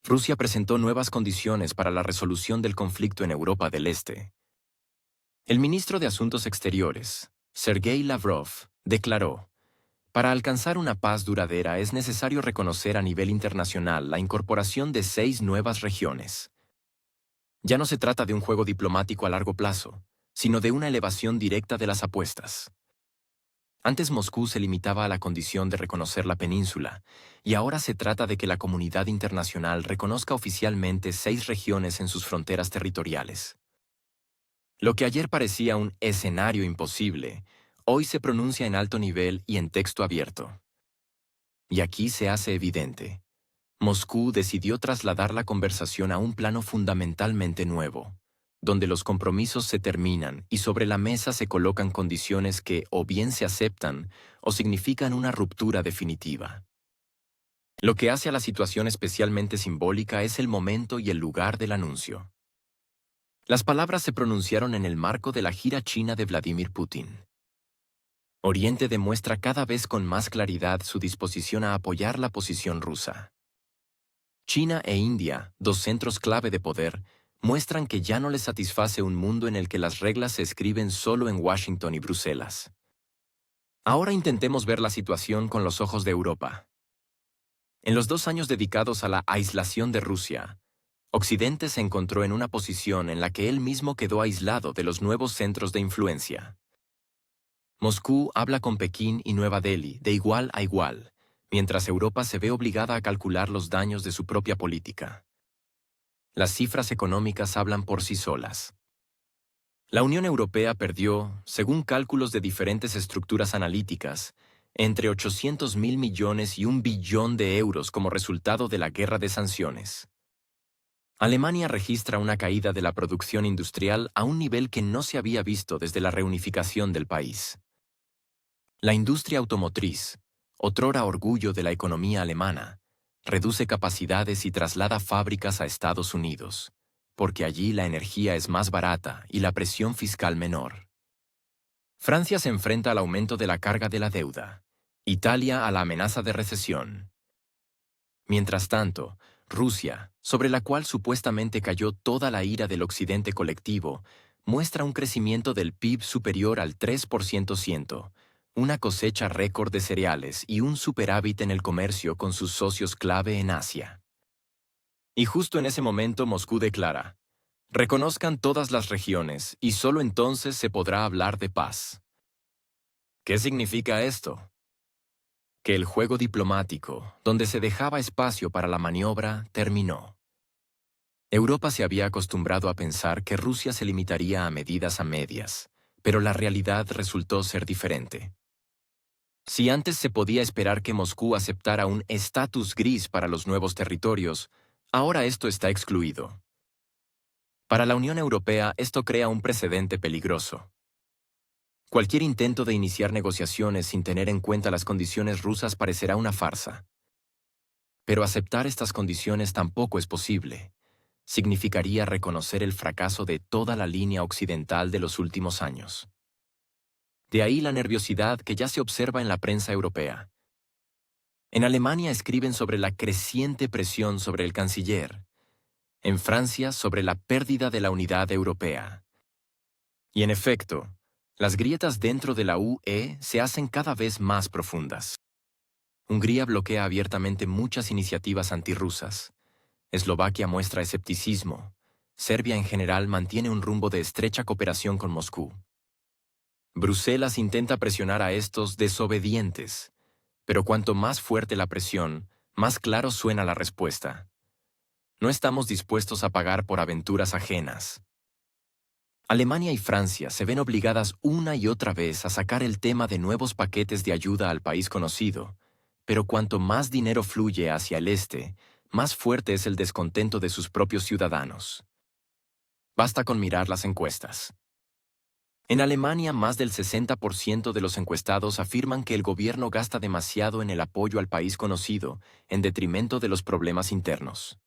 Rusia presentó nuevas condiciones para la resolución del conflicto en Europa del Este. El ministro de Asuntos Exteriores, Sergei Lavrov, declaró: para alcanzar una paz duradera es necesario reconocer a nivel internacional la incorporación de 6 nuevas regiones. Ya no se trata de un juego diplomático a largo plazo, sino de una elevación directa de las apuestas. Antes Moscú se limitaba a la condición de reconocer la península, y ahora se trata de que la comunidad internacional reconozca oficialmente 6 regiones en sus fronteras territoriales. Lo que ayer parecía un escenario imposible, hoy se pronuncia en alto nivel y en texto abierto. Y aquí se hace evidente. Moscú decidió trasladar la conversación a un plano fundamentalmente nuevo, donde los compromisos se terminan y sobre la mesa se colocan condiciones que o bien se aceptan o significan una ruptura definitiva. Lo que hace a la situación especialmente simbólica es el momento y el lugar del anuncio. Las palabras se pronunciaron en el marco de la gira china de Vladimir Putin. Oriente demuestra cada vez con más claridad su disposición a apoyar la posición rusa. China e India, dos centros clave de poder, muestran que ya no les satisface un mundo en el que las reglas se escriben solo en Washington y Bruselas. Ahora intentemos ver la situación con los ojos de Europa. En los 2 años dedicados a la aislación de Rusia, Occidente se encontró en una posición en la que él mismo quedó aislado de los nuevos centros de influencia. Moscú habla con Pekín y Nueva Delhi de igual a igual, mientras Europa se ve obligada a calcular los daños de su propia política. Las cifras económicas hablan por sí solas. La Unión Europea perdió, según cálculos de diferentes estructuras analíticas, entre 800.000 millones y 1 billón de euros como resultado de la guerra de sanciones. Alemania registra una caída de la producción industrial a un nivel que no se había visto desde la reunificación del país. La industria automotriz, otrora orgullo de la economía alemana, reduce capacidades y traslada fábricas a Estados Unidos, porque allí la energía es más barata y la presión fiscal menor. Francia se enfrenta al aumento de la carga de la deuda, Italia a la amenaza de recesión. Mientras tanto, Rusia, sobre la cual supuestamente cayó toda la ira del occidente colectivo, muestra un crecimiento del PIB superior al 3%, una cosecha récord de cereales y un superávit en el comercio con sus socios clave en Asia. Y justo en ese momento Moscú declara: reconozcan todas las regiones y solo entonces se podrá hablar de paz. ¿Qué significa esto? Que el juego diplomático, donde se dejaba espacio para la maniobra, terminó. Europa se había acostumbrado a pensar que Rusia se limitaría a medidas a medias, pero la realidad resultó ser diferente. Si antes se podía esperar que Moscú aceptara un estatus gris para los nuevos territorios, ahora esto está excluido. Para la Unión Europea esto crea un precedente peligroso. Cualquier intento de iniciar negociaciones sin tener en cuenta las condiciones rusas parecerá una farsa. Pero aceptar estas condiciones tampoco es posible. Significaría reconocer el fracaso de toda la línea occidental de los últimos años. De ahí la nerviosidad que ya se observa en la prensa europea. En Alemania escriben sobre la creciente presión sobre el canciller. En Francia sobre la pérdida de la unidad europea. Y en efecto, las grietas dentro de la UE se hacen cada vez más profundas. Hungría bloquea abiertamente muchas iniciativas antirrusas. Eslovaquia muestra escepticismo. Serbia en general mantiene un rumbo de estrecha cooperación con Moscú. Bruselas intenta presionar a estos desobedientes, pero cuanto más fuerte la presión, más claro suena la respuesta. No estamos dispuestos a pagar por aventuras ajenas. Alemania y Francia se ven obligadas una y otra vez a sacar el tema de nuevos paquetes de ayuda al país conocido, pero cuanto más dinero fluye hacia el este, más fuerte es el descontento de sus propios ciudadanos. Basta con mirar las encuestas. En Alemania, más del 60% de los encuestados afirman que el gobierno gasta demasiado en el apoyo al país conocido, en detrimento de los problemas internos.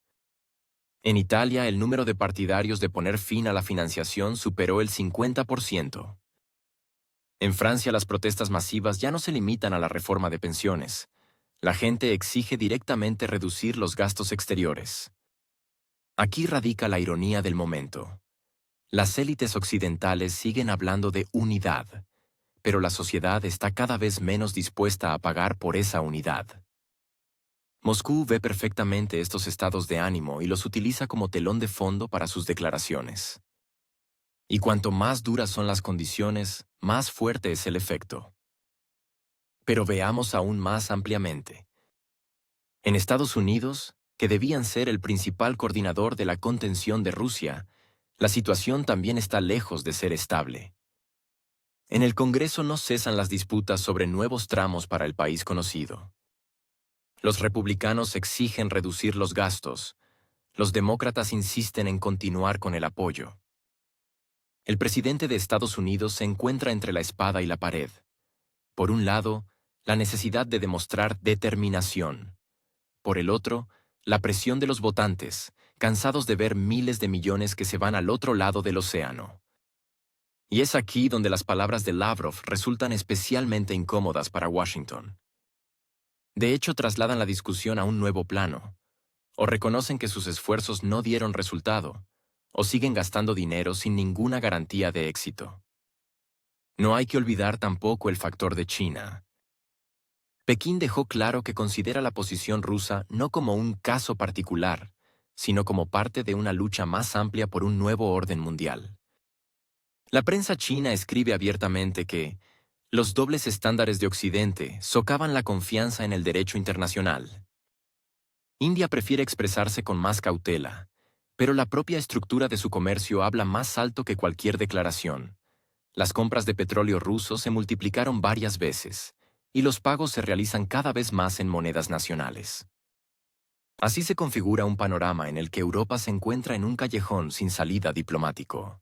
En Italia, el número de partidarios de poner fin a la financiación superó el 50%. En Francia, las protestas masivas ya no se limitan a la reforma de pensiones. La gente exige directamente reducir los gastos exteriores. Aquí radica la ironía del momento. Las élites occidentales siguen hablando de unidad, pero la sociedad está cada vez menos dispuesta a pagar por esa unidad. Moscú ve perfectamente estos estados de ánimo y los utiliza como telón de fondo para sus declaraciones. Y cuanto más duras son las condiciones, más fuerte es el efecto. Pero veamos aún más ampliamente. En Estados Unidos, que debían ser el principal coordinador de la contención de Rusia, la situación también está lejos de ser estable. En el Congreso no cesan las disputas sobre nuevos tramos para el país conocido. Los republicanos exigen reducir los gastos. Los demócratas insisten en continuar con el apoyo. El presidente de Estados Unidos se encuentra entre la espada y la pared. Por un lado, la necesidad de demostrar determinación. Por el otro, la presión de los votantes, cansados de ver miles de millones que se van al otro lado del océano. Y es aquí donde las palabras de Lavrov resultan especialmente incómodas para Washington. De hecho, trasladan la discusión a un nuevo plano. O reconocen que sus esfuerzos no dieron resultado, o siguen gastando dinero sin ninguna garantía de éxito. No hay que olvidar tampoco el factor de China. Pekín dejó claro que considera la posición rusa no como un caso particular, sino como parte de una lucha más amplia por un nuevo orden mundial. La prensa china escribe abiertamente que los dobles estándares de Occidente socavan la confianza en el derecho internacional. India prefiere expresarse con más cautela, pero la propia estructura de su comercio habla más alto que cualquier declaración. Las compras de petróleo ruso se multiplicaron varias veces, y los pagos se realizan cada vez más en monedas nacionales. Así se configura un panorama en el que Europa se encuentra en un callejón sin salida diplomático.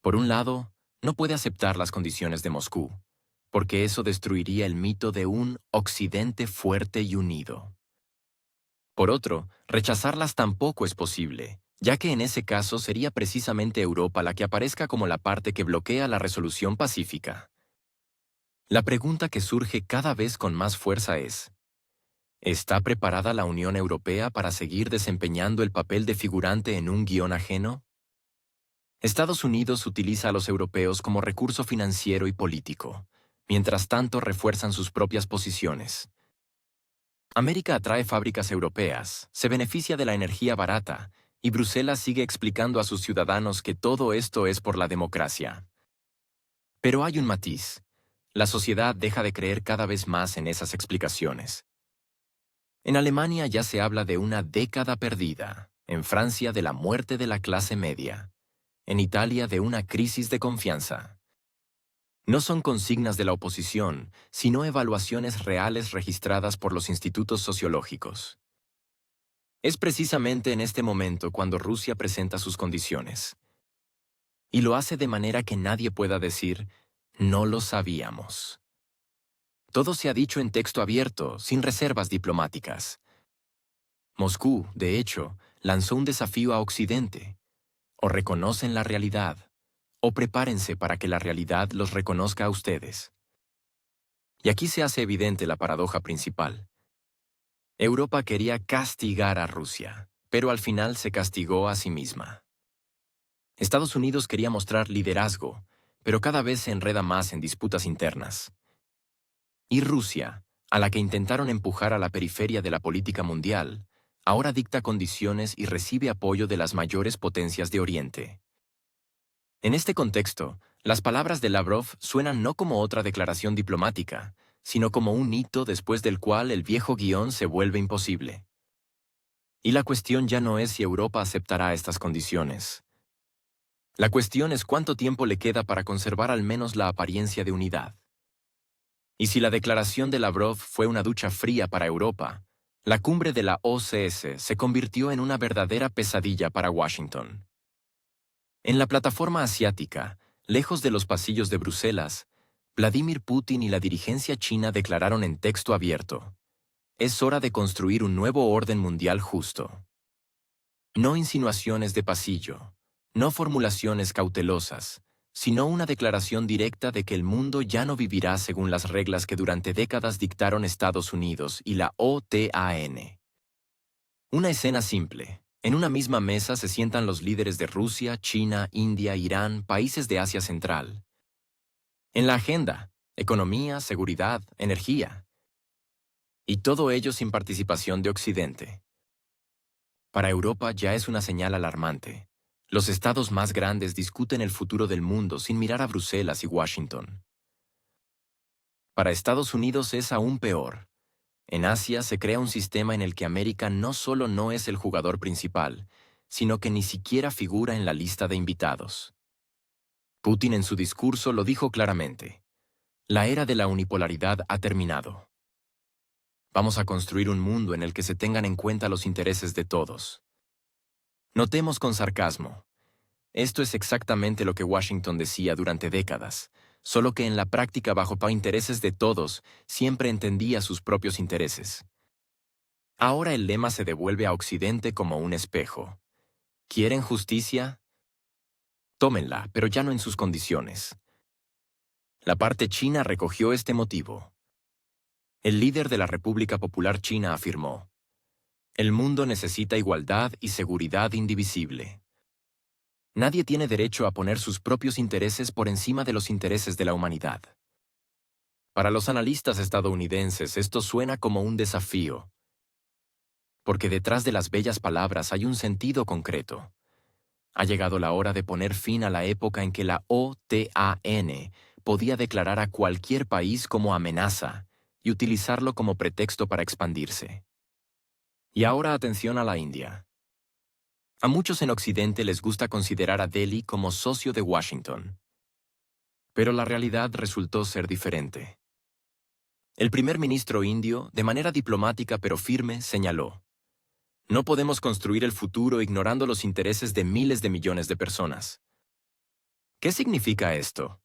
Por un lado, no puede aceptar las condiciones de Moscú, porque eso destruiría el mito de un Occidente fuerte y unido. Por otro, rechazarlas tampoco es posible, ya que en ese caso sería precisamente Europa la que aparezca como la parte que bloquea la resolución pacífica. La pregunta que surge cada vez con más fuerza es: ¿está preparada la Unión Europea para seguir desempeñando el papel de figurante en un guión ajeno? Estados Unidos utiliza a los europeos como recurso financiero y político, mientras tanto refuerzan sus propias posiciones. América atrae fábricas europeas, se beneficia de la energía barata, y Bruselas sigue explicando a sus ciudadanos que todo esto es por la democracia. Pero hay un matiz. La sociedad deja de creer cada vez más en esas explicaciones. En Alemania ya se habla de una década perdida, en Francia de la muerte de la clase media, en Italia de una crisis de confianza. No son consignas de la oposición, sino evaluaciones reales registradas por los institutos sociológicos. Es precisamente en este momento cuando Rusia presenta sus condiciones. Y lo hace de manera que nadie pueda decir, no lo sabíamos. Todo se ha dicho en texto abierto, sin reservas diplomáticas. Moscú, de hecho, lanzó un desafío a Occidente. O reconocen la realidad, o prepárense para que la realidad los reconozca a ustedes. Y aquí se hace evidente la paradoja principal. Europa quería castigar a Rusia, pero al final se castigó a sí misma. Estados Unidos quería mostrar liderazgo, pero cada vez se enreda más en disputas internas. Y Rusia, a la que intentaron empujar a la periferia de la política mundial, ahora dicta condiciones y recibe apoyo de las mayores potencias de Oriente. En este contexto, las palabras de Lavrov suenan no como otra declaración diplomática, sino como un hito después del cual el viejo guión se vuelve imposible. Y la cuestión ya no es si Europa aceptará estas condiciones. La cuestión es cuánto tiempo le queda para conservar al menos la apariencia de unidad. Y si la declaración de Lavrov fue una ducha fría para Europa, la cumbre de la OCS se convirtió en una verdadera pesadilla para Washington. En la plataforma asiática, lejos de los pasillos de Bruselas, Vladimir Putin y la dirigencia china declararon en texto abierto: es hora de construir un nuevo orden mundial justo. No insinuaciones de pasillo, no formulaciones cautelosas, sino una declaración directa de que el mundo ya no vivirá según las reglas que durante décadas dictaron Estados Unidos y la OTAN. Una escena simple, En una misma mesa se sientan los líderes de Rusia, China, India, Irán, países de Asia Central. En la agenda, economía, seguridad, energía. Y todo ello sin participación de Occidente. Para Europa ya es una señal alarmante. Los estados más grandes discuten el futuro del mundo sin mirar a Bruselas y Washington. Para Estados Unidos es aún peor. En Asia se crea un sistema en el que América no solo no es el jugador principal, sino que ni siquiera figura en la lista de invitados. Putin en su discurso lo dijo claramente. La era de la unipolaridad ha terminado. Vamos a construir un mundo en el que se tengan en cuenta los intereses de todos. Notemos con sarcasmo. Esto es exactamente lo que Washington decía durante décadas, solo que en la práctica bajo intereses de todos siempre entendía sus propios intereses. Ahora el lema se devuelve a Occidente como un espejo. ¿Quieren justicia? Tómenla, pero ya no en sus condiciones. La parte china recogió este motivo. El líder de la República Popular China afirmó: "El mundo necesita igualdad y seguridad indivisible. Nadie tiene derecho a poner sus propios intereses por encima de los intereses de la humanidad". Para los analistas estadounidenses esto suena como un desafío, porque detrás de las bellas palabras hay un sentido concreto. Ha llegado la hora de poner fin a la época en que la OTAN podía declarar a cualquier país como amenaza y utilizarlo como pretexto para expandirse. Y ahora atención a la India. A muchos en Occidente les gusta considerar a Delhi como socio de Washington. Pero la realidad resultó ser diferente. El primer ministro indio, de manera diplomática pero firme, señaló: "No podemos construir el futuro ignorando los intereses de miles de millones de personas". ¿Qué significa esto?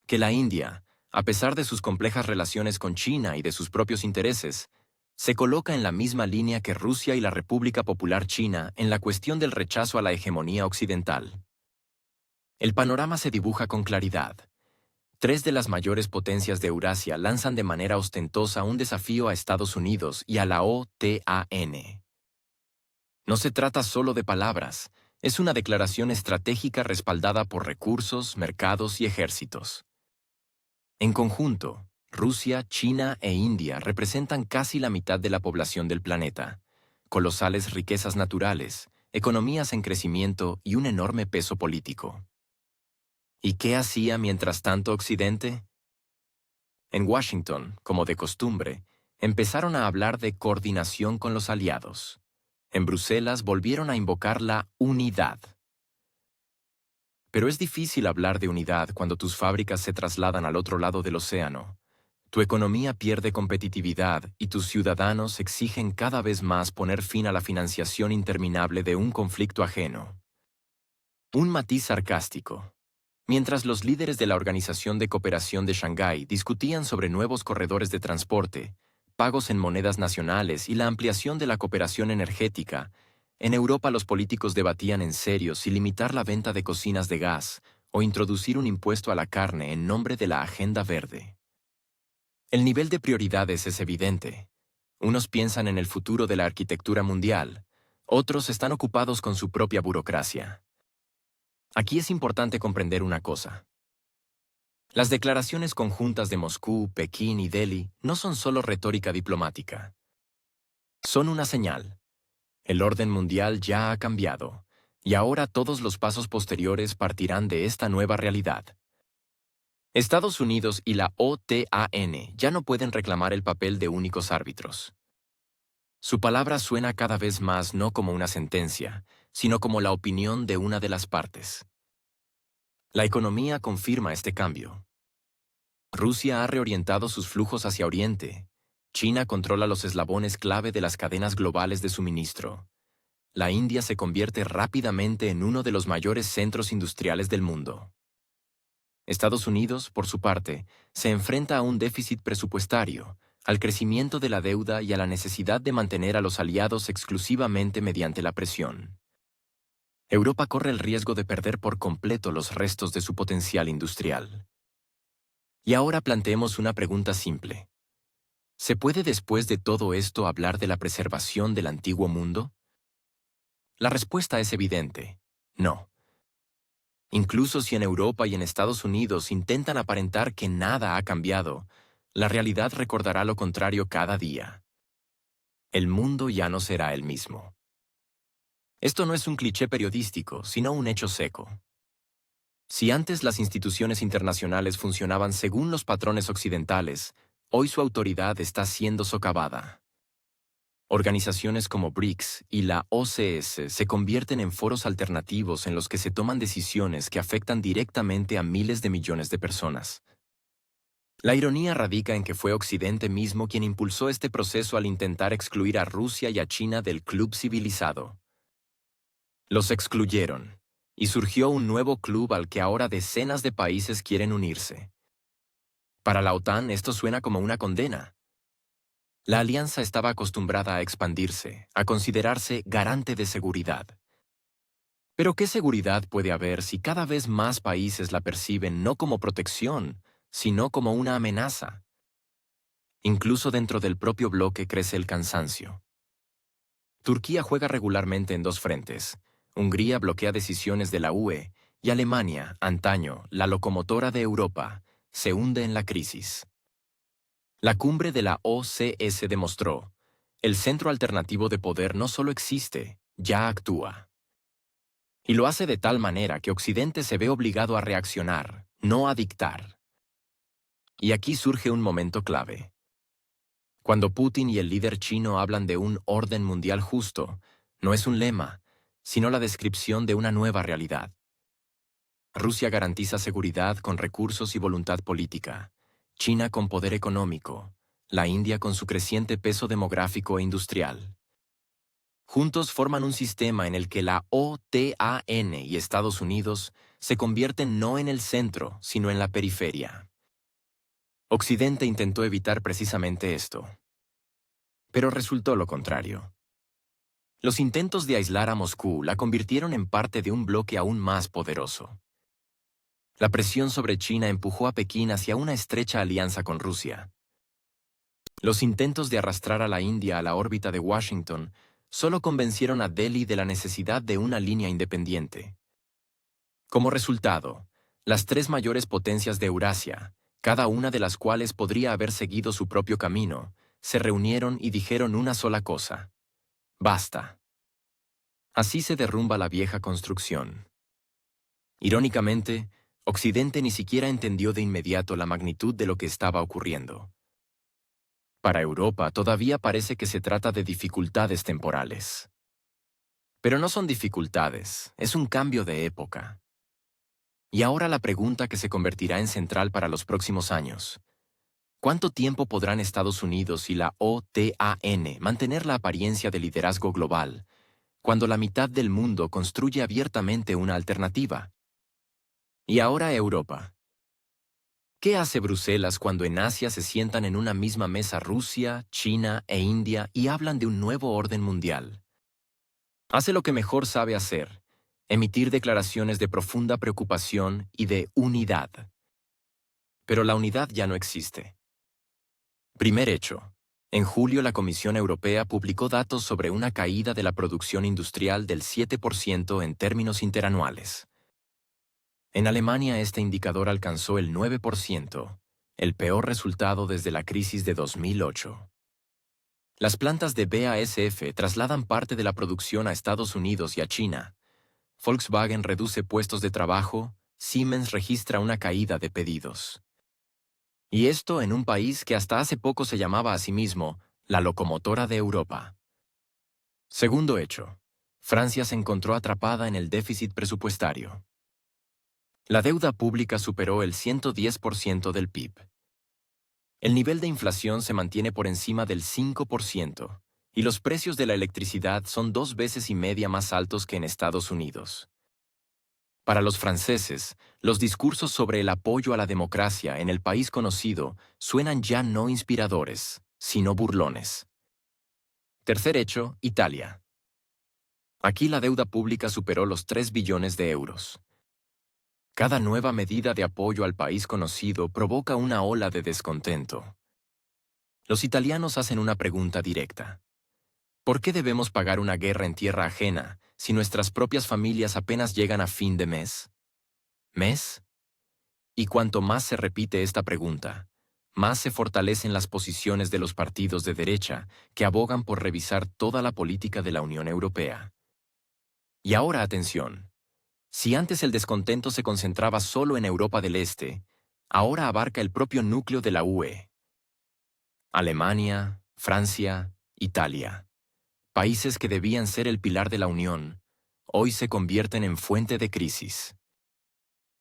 Que la India, a pesar de sus complejas relaciones con China y de sus propios intereses, se coloca en la misma línea que Rusia y la República Popular China en la cuestión del rechazo a la hegemonía occidental. El panorama se dibuja con claridad. Tres de las mayores potencias de Eurasia lanzan de manera ostentosa un desafío a Estados Unidos y a la OTAN. No se trata solo de palabras, es una declaración estratégica respaldada por recursos, mercados y ejércitos. En conjunto, Rusia, China e India representan casi la mitad de la población del planeta, colosales riquezas naturales, economías en crecimiento y un enorme peso político. ¿Y qué hacía mientras tanto Occidente? En Washington, como de costumbre, empezaron a hablar de coordinación con los aliados. En Bruselas volvieron a invocar la unidad. Pero es difícil hablar de unidad cuando tus fábricas se trasladan al otro lado del océano. Tu economía pierde competitividad y tus ciudadanos exigen cada vez más poner fin a la financiación interminable de un conflicto ajeno. Un matiz sarcástico. Mientras los líderes de la Organización de Cooperación de Shanghái discutían sobre nuevos corredores de transporte, pagos en monedas nacionales y la ampliación de la cooperación energética, en Europa los políticos debatían en serio si limitar la venta de cocinas de gas o introducir un impuesto a la carne en nombre de la Agenda Verde. El nivel de prioridades es evidente. Unos piensan en el futuro de la arquitectura mundial, otros están ocupados con su propia burocracia. Aquí es importante comprender una cosa. Las declaraciones conjuntas de Moscú, Pekín y Delhi no son solo retórica diplomática. Son una señal. El orden mundial ya ha cambiado, y ahora todos los pasos posteriores partirán de esta nueva realidad. Estados Unidos y la OTAN ya no pueden reclamar el papel de únicos árbitros. Su palabra suena cada vez más no como una sentencia, sino como la opinión de una de las partes. La economía confirma este cambio. Rusia ha reorientado sus flujos hacia Oriente. China controla los eslabones clave de las cadenas globales de suministro. La India se convierte rápidamente en uno de los mayores centros industriales del mundo. Estados Unidos, por su parte, se enfrenta a un déficit presupuestario, al crecimiento de la deuda y a la necesidad de mantener a los aliados exclusivamente mediante la presión. Europa corre el riesgo de perder por completo los restos de su potencial industrial. Y ahora planteemos una pregunta simple. ¿Se puede después de todo esto hablar de la preservación del antiguo mundo? La respuesta es evidente: no. Incluso si en Europa y en Estados Unidos intentan aparentar que nada ha cambiado, la realidad recordará lo contrario cada día. El mundo ya no será el mismo. Esto no es un cliché periodístico, sino un hecho seco. Si antes las instituciones internacionales funcionaban según los patrones occidentales, hoy su autoridad está siendo socavada. Organizaciones como BRICS y la OCS se convierten en foros alternativos en los que se toman decisiones que afectan directamente a miles de millones de personas. La ironía radica en que fue Occidente mismo quien impulsó este proceso al intentar excluir a Rusia y a China del club civilizado. Los excluyeron, y surgió un nuevo club al que ahora decenas de países quieren unirse. Para la OTAN esto suena como una condena. La alianza estaba acostumbrada a expandirse, a considerarse garante de seguridad. Pero ¿qué seguridad puede haber si cada vez más países la perciben no como protección, sino como una amenaza? Incluso dentro del propio bloque crece el cansancio. Turquía juega regularmente en dos frentes. Hungría bloquea decisiones de la UE y Alemania, antaño, la locomotora de Europa, se hunde en la crisis. La cumbre de la OCS demostró: el centro alternativo de poder no solo existe, ya actúa. Y lo hace de tal manera que Occidente se ve obligado a reaccionar, no a dictar. Y aquí surge un momento clave. Cuando Putin y el líder chino hablan de un orden mundial justo, no es un lema, sino la descripción de una nueva realidad. Rusia garantiza seguridad con recursos y voluntad política, China con poder económico, la India con su creciente peso demográfico e industrial. Juntos forman un sistema en el que la OTAN y Estados Unidos se convierten no en el centro, sino en la periferia. Occidente intentó evitar precisamente esto, pero resultó lo contrario. Los intentos de aislar a Moscú la convirtieron en parte de un bloque aún más poderoso. La presión sobre China empujó a Pekín hacia una estrecha alianza con Rusia. Los intentos de arrastrar a la India a la órbita de Washington solo convencieron a Delhi de la necesidad de una línea independiente. Como resultado, las tres mayores potencias de Eurasia, cada una de las cuales podría haber seguido su propio camino, se reunieron y dijeron una sola cosa: basta. Así se derrumba la vieja construcción. Irónicamente, Occidente ni siquiera entendió de inmediato la magnitud de lo que estaba ocurriendo. Para Europa todavía parece que se trata de dificultades temporales. Pero no son dificultades, es un cambio de época. Y ahora la pregunta que se convertirá en central para los próximos años: ¿cuánto tiempo podrán Estados Unidos y la OTAN mantener la apariencia de liderazgo global, cuando la mitad del mundo construye abiertamente una alternativa? Y ahora Europa. ¿Qué hace Bruselas cuando en Asia se sientan en una misma mesa Rusia, China e India y hablan de un nuevo orden mundial? Hace lo que mejor sabe hacer: emitir declaraciones de profunda preocupación y de unidad. Pero la unidad ya no existe. Primer hecho. En julio la Comisión Europea publicó datos sobre una caída de la producción industrial del 7% en términos interanuales. En Alemania este indicador alcanzó el 9%, el peor resultado desde la crisis de 2008. Las plantas de BASF trasladan parte de la producción a Estados Unidos y a China. Volkswagen reduce puestos de trabajo, Siemens registra una caída de pedidos. Y esto en un país que hasta hace poco se llamaba a sí mismo la locomotora de Europa. Segundo hecho. Francia se encontró atrapada en el déficit presupuestario. La deuda pública superó el 110% del PIB. El nivel de inflación se mantiene por encima del 5%, y los precios de la electricidad son 2,5 veces más altos que en Estados Unidos. Para los franceses, los discursos sobre el apoyo a la democracia en el país conocido suenan ya no inspiradores, sino burlones. Tercer hecho, Italia. Aquí la deuda pública superó los 3 billones de euros. Cada nueva medida de apoyo al país conocido provoca una ola de descontento. Los italianos hacen una pregunta directa: ¿por qué debemos pagar una guerra en tierra ajena si nuestras propias familias apenas llegan a fin de mes? ¿Mes? Y cuanto más se repite esta pregunta, más se fortalecen las posiciones de los partidos de derecha que abogan por revisar toda la política de la Unión Europea. Y ahora atención. Si antes el descontento se concentraba solo en Europa del Este, ahora abarca el propio núcleo de la UE. Alemania, Francia, Italia. Países que debían ser el pilar de la Unión, hoy se convierten en fuente de crisis.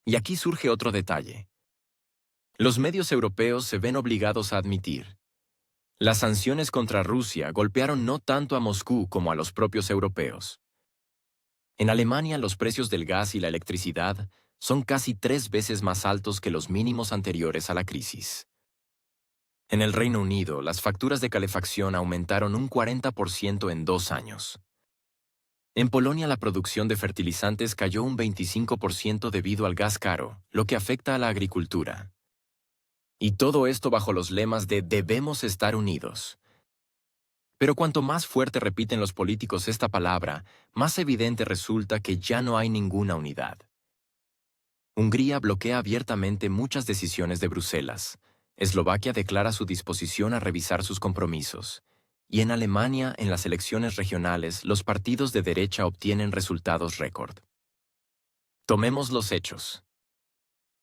Y aquí surge otro detalle. Los medios europeos se ven obligados a admitir. Las sanciones contra Rusia golpearon no tanto a Moscú como a los propios europeos. En Alemania los precios del gas y la electricidad son casi 3 veces más altos que los mínimos anteriores a la crisis. En el Reino Unido, las facturas de calefacción aumentaron un 40% en 2 años. En Polonia la producción de fertilizantes cayó un 25% debido al gas caro, lo que afecta a la agricultura. Y todo esto bajo los lemas de «debemos estar unidos». Pero cuanto más fuerte repiten los políticos esta palabra, más evidente resulta que ya no hay ninguna unidad. Hungría bloquea abiertamente muchas decisiones de Bruselas. Eslovaquia declara su disposición a revisar sus compromisos. Y en Alemania, en las elecciones regionales, los partidos de derecha obtienen resultados récord. Tomemos los hechos.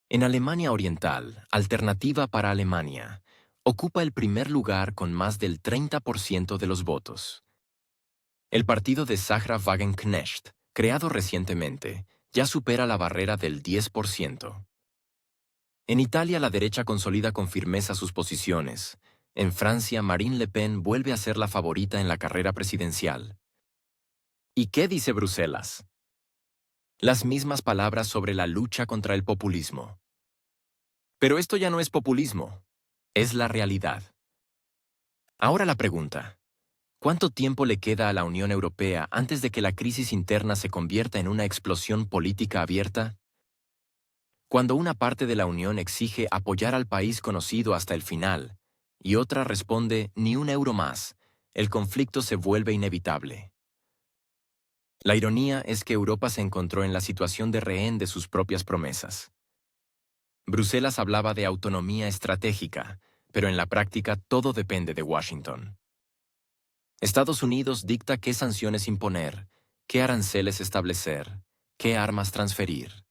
En Alemania Oriental, Alternativa para Alemania, ocupa el primer lugar con más del 30% de los votos. El partido de Sahra Wagenknecht, creado recientemente, ya supera la barrera del 10%. En Italia la derecha consolida con firmeza sus posiciones. En Francia, Marine Le Pen vuelve a ser la favorita en la carrera presidencial. ¿Y qué dice Bruselas? Las mismas palabras sobre la lucha contra el populismo. Pero esto ya no es populismo, es la realidad. Ahora la pregunta: ¿cuánto tiempo le queda a la Unión Europea antes de que la crisis interna se convierta en una explosión política abierta? Cuando una parte de la Unión exige apoyar al país conocido hasta el final, y otra responde «ni un euro más», el conflicto se vuelve inevitable. La ironía es que Europa se encontró en la situación de rehén de sus propias promesas. Bruselas hablaba de autonomía estratégica, pero en la práctica todo depende de Washington. Estados Unidos dicta qué sanciones imponer, qué aranceles establecer, qué armas transferir.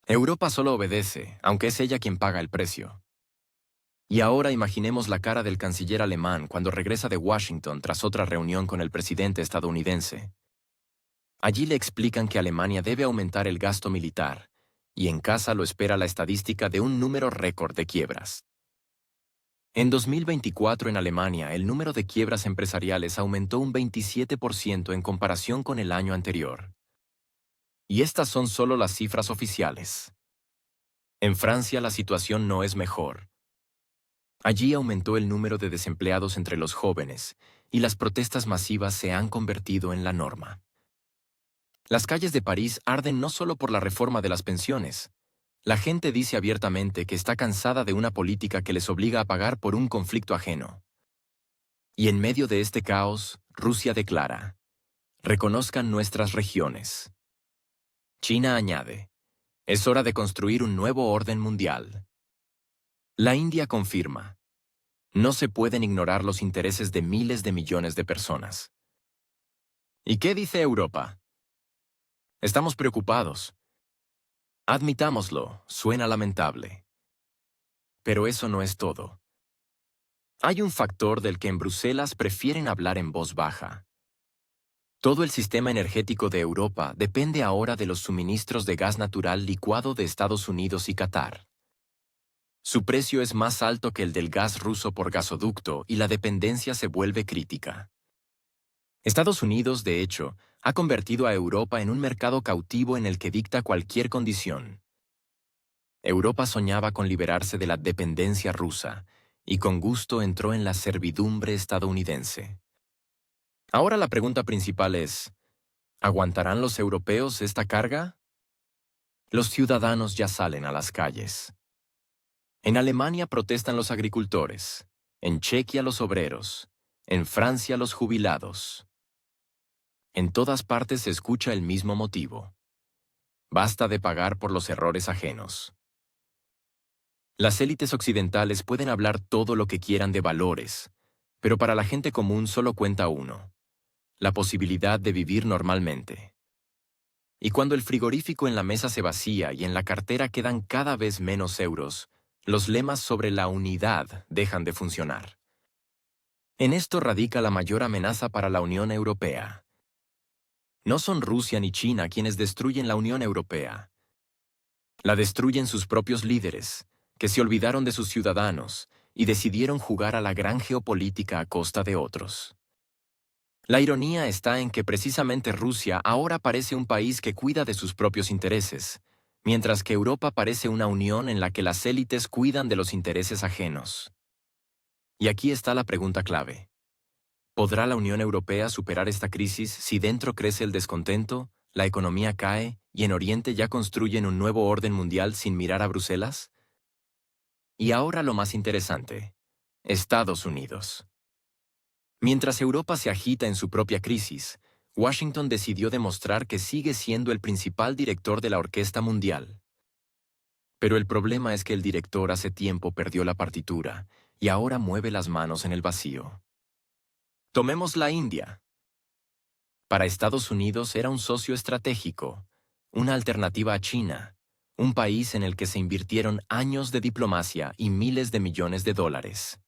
Europa solo obedece, aunque es ella quien paga el precio. Y ahora imaginemos la cara del canciller alemán cuando regresa de Washington tras otra reunión con el presidente estadounidense. Allí le explican que Alemania debe aumentar el gasto militar, y en casa lo espera la estadística de un número récord de quiebras. En 2024 en Alemania, el número de quiebras empresariales aumentó un 27% en comparación con el año anterior. Y estas son solo las cifras oficiales. En Francia la situación no es mejor. Allí aumentó el número de desempleados entre los jóvenes, y las protestas masivas se han convertido en la norma. Las calles de París arden no solo por la reforma de las pensiones. La gente dice abiertamente que está cansada de una política que les obliga a pagar por un conflicto ajeno. Y en medio de este caos, Rusia declara: reconozcan nuestras regiones. China añade: es hora de construir un nuevo orden mundial. La India confirma: no se pueden ignorar los intereses de miles de millones de personas. ¿Y qué dice Europa? Estamos preocupados. Admitámoslo, suena lamentable. Pero eso no es todo. Hay un factor del que en Bruselas prefieren hablar en voz baja. Todo el sistema energético de Europa depende ahora de los suministros de gas natural licuado de Estados Unidos y Qatar. Su precio es más alto que el del gas ruso por gasoducto y la dependencia se vuelve crítica. Estados Unidos, de hecho, ha convertido a Europa en un mercado cautivo en el que dicta cualquier condición. Europa soñaba con liberarse de la dependencia rusa y con gusto entró en la servidumbre estadounidense. Ahora la pregunta principal es: ¿aguantarán los europeos esta carga? Los ciudadanos ya salen a las calles. En Alemania protestan los agricultores, en Chequia los obreros, en Francia los jubilados. En todas partes se escucha el mismo motivo. Basta de pagar por los errores ajenos. Las élites occidentales pueden hablar todo lo que quieran de valores, pero para la gente común solo cuenta uno: la posibilidad de vivir normalmente. Y cuando el frigorífico en la mesa se vacía y en la cartera quedan cada vez menos euros, los lemas sobre la unidad dejan de funcionar. En esto radica la mayor amenaza para la Unión Europea. No son Rusia ni China quienes destruyen la Unión Europea. La destruyen sus propios líderes, que se olvidaron de sus ciudadanos y decidieron jugar a la gran geopolítica a costa de otros. La ironía está en que precisamente Rusia ahora parece un país que cuida de sus propios intereses, mientras que Europa parece una unión en la que las élites cuidan de los intereses ajenos. Y aquí está la pregunta clave. ¿Podrá la Unión Europea superar esta crisis si dentro crece el descontento, la economía cae y en Oriente ya construyen un nuevo orden mundial sin mirar a Bruselas? Y ahora lo más interesante: Estados Unidos. Mientras Europa se agita en su propia crisis, Washington decidió demostrar que sigue siendo el principal director de la orquesta mundial. Pero el problema es que el director hace tiempo perdió la partitura y ahora mueve las manos en el vacío. Tomemos la India. Para Estados Unidos era un socio estratégico, una alternativa a China, un país en el que se invirtieron años de diplomacia y miles de millones de dólares.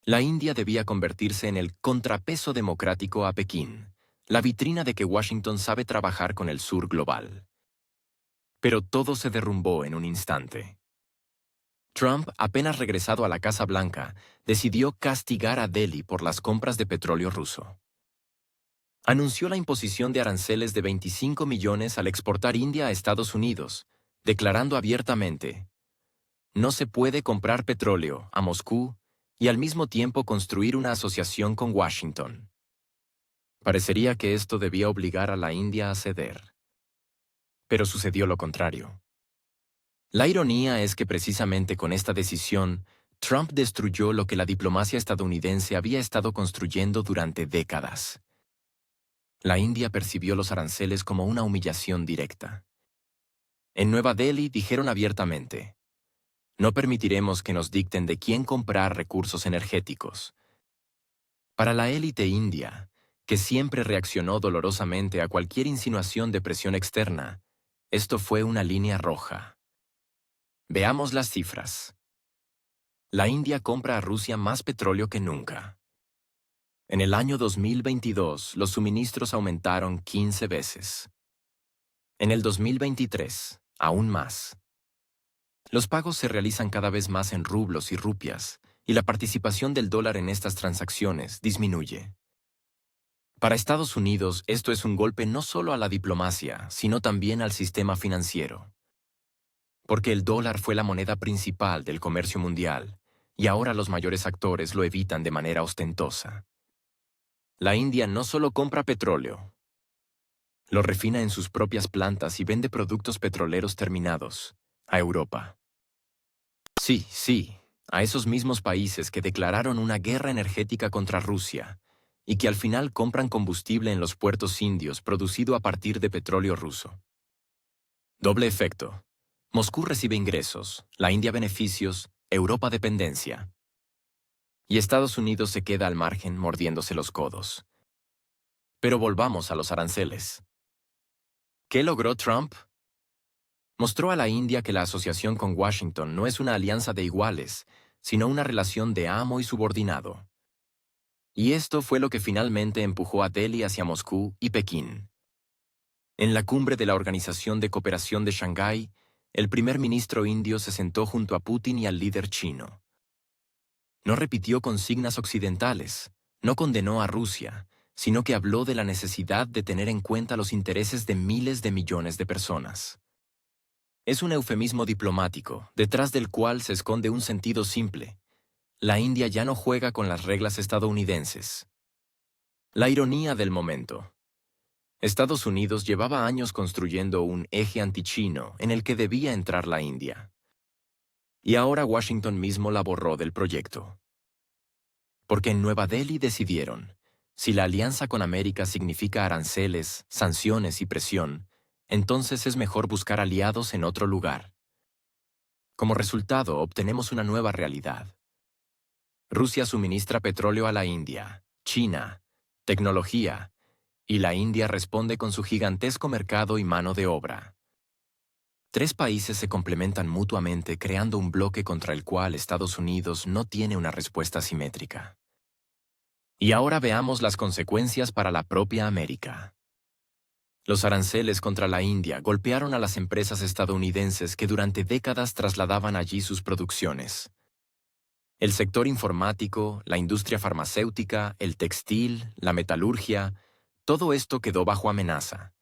La India debía convertirse en el contrapeso democrático a Pekín, la vitrina de que Washington sabe trabajar con el sur global. Pero todo se derrumbó en un instante. Trump, apenas regresado a la Casa Blanca, decidió castigar a Delhi por las compras de petróleo ruso. Anunció la imposición de aranceles de 25 millones al exportar India a Estados Unidos, declarando abiertamente: no se puede comprar petróleo a Moscú y al mismo tiempo construir una asociación con Washington. Parecería que esto debía obligar a la India a ceder. Pero sucedió lo contrario. La ironía es que precisamente con esta decisión, Trump destruyó lo que la diplomacia estadounidense había estado construyendo durante décadas. La India percibió los aranceles como una humillación directa. En Nueva Delhi dijeron abiertamente: no permitiremos que nos dicten de quién comprar recursos energéticos. Para la élite india, que siempre reaccionó dolorosamente a cualquier insinuación de presión externa, esto fue una línea roja. Veamos las cifras. La India compra a Rusia más petróleo que nunca. En el año 2022, los suministros aumentaron 15 veces. En el 2023, aún más. Los pagos se realizan cada vez más en rublos y rupias, y la participación del dólar en estas transacciones disminuye. Para Estados Unidos, esto es un golpe no solo a la diplomacia, sino también al sistema financiero. Porque el dólar fue la moneda principal del comercio mundial, y ahora los mayores actores lo evitan de manera ostentosa. La India no solo compra petróleo, lo refina en sus propias plantas y vende productos petroleros terminados a Europa. Sí, a esos mismos países que declararon una guerra energética contra Rusia y que al final compran combustible en los puertos indios producido a partir de petróleo ruso. Doble efecto. Moscú recibe ingresos, la India beneficios, Europa dependencia. Y Estados Unidos se queda al margen mordiéndose los codos. Pero volvamos a los aranceles. ¿Qué logró Trump? Mostró a la India que la asociación con Washington no es una alianza de iguales, sino una relación de amo y subordinado. Y esto fue lo que finalmente empujó a Delhi hacia Moscú y Pekín. En la cumbre de la Organización de Cooperación de Shanghái, el primer ministro indio se sentó junto a Putin y al líder chino. No repitió consignas occidentales, no condenó a Rusia, sino que habló de la necesidad de tener en cuenta los intereses de miles de millones de personas. Es un eufemismo diplomático, detrás del cual se esconde un sentido simple. La India ya no juega con las reglas estadounidenses. La ironía del momento. Estados Unidos llevaba años construyendo un eje antichino en el que debía entrar la India. Y ahora Washington mismo la borró del proyecto. Porque en Nueva Delhi decidieron: Si la alianza con América significa aranceles, sanciones y presión, entonces es mejor buscar aliados en otro lugar. Como resultado, obtenemos una nueva realidad. Rusia suministra petróleo a la India, China, tecnología, y la India responde con su gigantesco mercado y mano de obra. Tres países se complementan mutuamente creando un bloque contra el cual Estados Unidos no tiene una respuesta simétrica. Y ahora veamos las consecuencias para la propia América. Los aranceles contra la India golpearon a las empresas estadounidenses que durante décadas trasladaban allí sus producciones. El sector informático, la industria farmacéutica, el textil, la metalurgia, todo esto quedó bajo amenaza.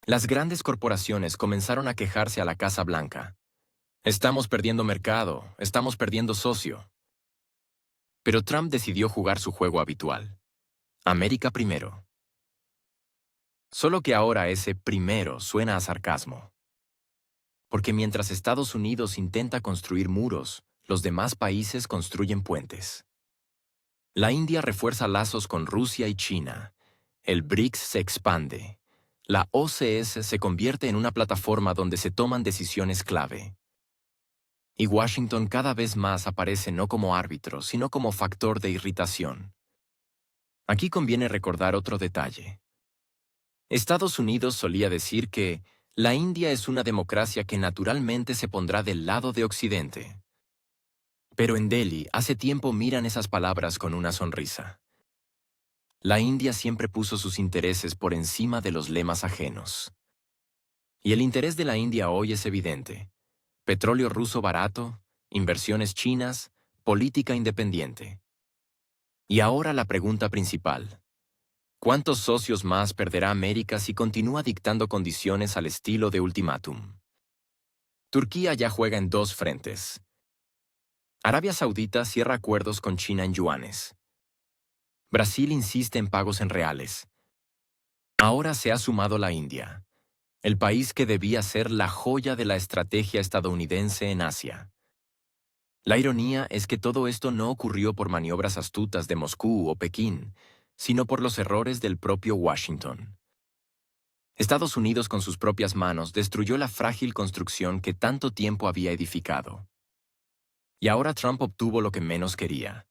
Las grandes corporaciones comenzaron a quejarse a la Casa Blanca. Estamos perdiendo mercado, estamos perdiendo socio. Pero Trump decidió jugar su juego habitual. América primero. Solo que ahora ese primero suena a sarcasmo. Porque mientras Estados Unidos intenta construir muros, los demás países construyen puentes. La India refuerza lazos con Rusia y China. El BRICS se expande. La OCS se convierte en una plataforma donde se toman decisiones clave. Y Washington cada vez más aparece no como árbitro, sino como factor de irritación. Aquí conviene recordar otro detalle. Estados Unidos solía decir que la India es una democracia que naturalmente se pondrá del lado de Occidente. Pero en Delhi hace tiempo miran esas palabras con una sonrisa. La India siempre puso sus intereses por encima de los lemas ajenos. Y el interés de la India hoy es evidente. Petróleo ruso barato, inversiones chinas, política independiente. Y ahora la pregunta principal. ¿Cuántos socios más perderá América si continúa dictando condiciones al estilo de ultimátum? Turquía ya juega en dos frentes. Arabia Saudita cierra acuerdos con China en yuanes. Brasil insiste en pagos en reales. Ahora se ha sumado la India, el país que debía ser la joya de la estrategia estadounidense en Asia. La ironía es que todo esto no ocurrió por maniobras astutas de Moscú o Pekín, sino por los errores del propio Washington. Estados Unidos con sus propias manos destruyó la frágil construcción que tanto tiempo había edificado. Y ahora Trump obtuvo lo que menos quería.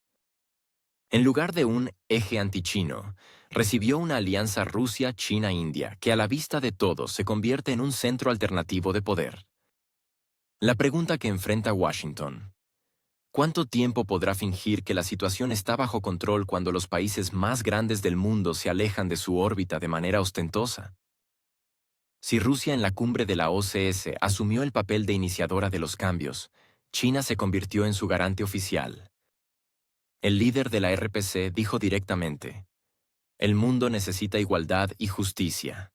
En lugar de un eje antichino, recibió una alianza Rusia-China-India que a la vista de todos se convierte en un centro alternativo de poder. La pregunta que enfrenta Washington: ¿cuánto tiempo podrá fingir que la situación está bajo control cuando los países más grandes del mundo se alejan de su órbita de manera ostentosa? Si Rusia en la cumbre de la OCS asumió el papel de iniciadora de los cambios, China se convirtió en su garante oficial. El líder de la RPC dijo directamente: el mundo necesita igualdad y justicia,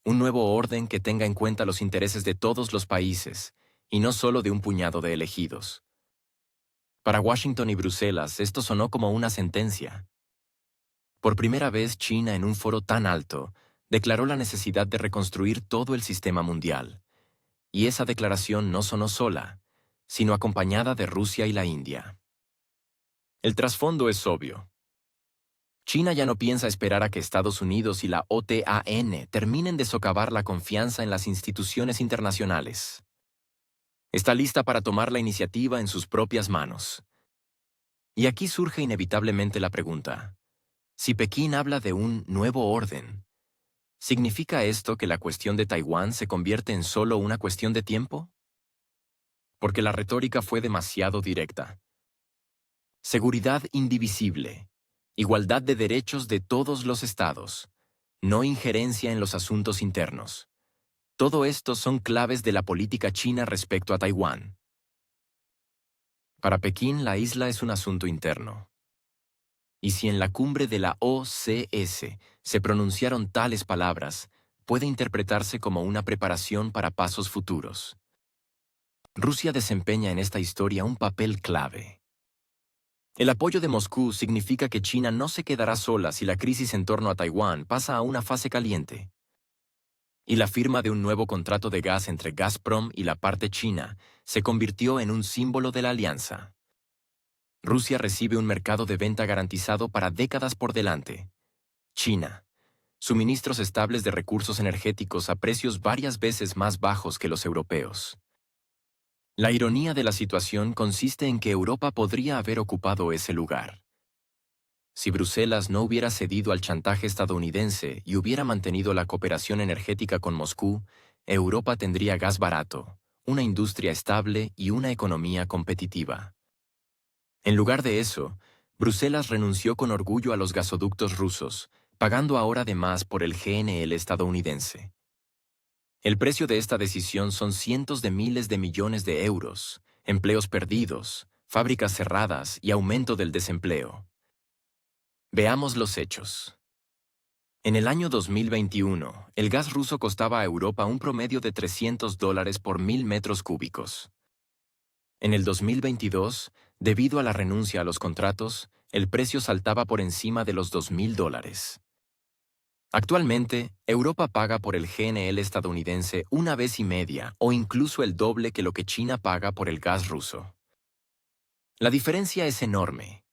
un nuevo orden que tenga en cuenta los intereses de todos los países, y no solo de un puñado de elegidos. Para Washington y Bruselas, esto sonó como una sentencia. Por primera vez, China, en un foro tan alto, declaró la necesidad de reconstruir todo el sistema mundial. Y esa declaración no sonó sola, sino acompañada de Rusia y la India. El trasfondo es obvio. China ya no piensa esperar a que Estados Unidos y la OTAN terminen de socavar la confianza en las instituciones internacionales. Está lista para tomar la iniciativa en sus propias manos. Y aquí surge inevitablemente la pregunta: si Pekín habla de un nuevo orden, ¿significa esto que la cuestión de Taiwán se convierte en solo una cuestión de tiempo? Porque la retórica fue demasiado directa. Seguridad indivisible, igualdad de derechos de todos los estados, no injerencia en los asuntos internos. Todo esto son claves de la política china respecto a Taiwán. Para Pekín, la isla es un asunto interno. Y si en la cumbre de la OCS se pronunciaron tales palabras, puede interpretarse como una preparación para pasos futuros. Rusia desempeña en esta historia un papel clave. El apoyo de Moscú significa que China no se quedará sola si la crisis en torno a Taiwán pasa a una fase caliente. Y la firma de un nuevo contrato de gas entre Gazprom y la parte china se convirtió en un símbolo de la alianza. Rusia recibe un mercado de venta garantizado para décadas por delante. China. Suministros estables de recursos energéticos a precios varias veces más bajos que los europeos. La ironía de la situación consiste en que Europa podría haber ocupado ese lugar. Si Bruselas no hubiera cedido al chantaje estadounidense y hubiera mantenido la cooperación energética con Moscú, Europa tendría gas barato, una industria estable y una economía competitiva. En lugar de eso, Bruselas renunció con orgullo a los gasoductos rusos, pagando ahora de más por el GNL estadounidense. El precio de esta decisión son cientos de miles de millones de euros, empleos perdidos, fábricas cerradas y aumento del desempleo. Veamos los hechos. En el año 2021, el gas ruso costaba a Europa un promedio de $300 por 1.000 metros cúbicos. En el 2022, debido a la renuncia a los contratos, el precio saltaba por encima de los $2.000. Actualmente, Europa paga por el GNL estadounidense una vez y media o incluso el doble que lo que China paga por el gas ruso. La diferencia es enorme.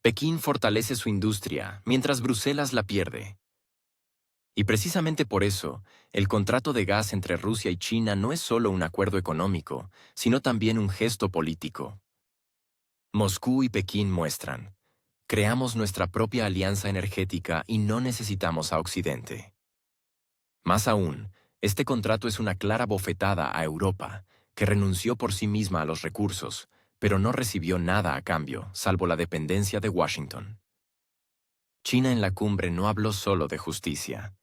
Pekín fortalece su industria, mientras Bruselas la pierde. Y precisamente por eso, el contrato de gas entre Rusia y China no es solo un acuerdo económico, sino también un gesto político. Moscú y Pekín muestran: creamos nuestra propia alianza energética y no necesitamos a Occidente. Más aún, este contrato es una clara bofetada a Europa, que renunció por sí misma a los recursos, pero no recibió nada a cambio, salvo la dependencia de Washington. China en la cumbre no habló solo de justicia.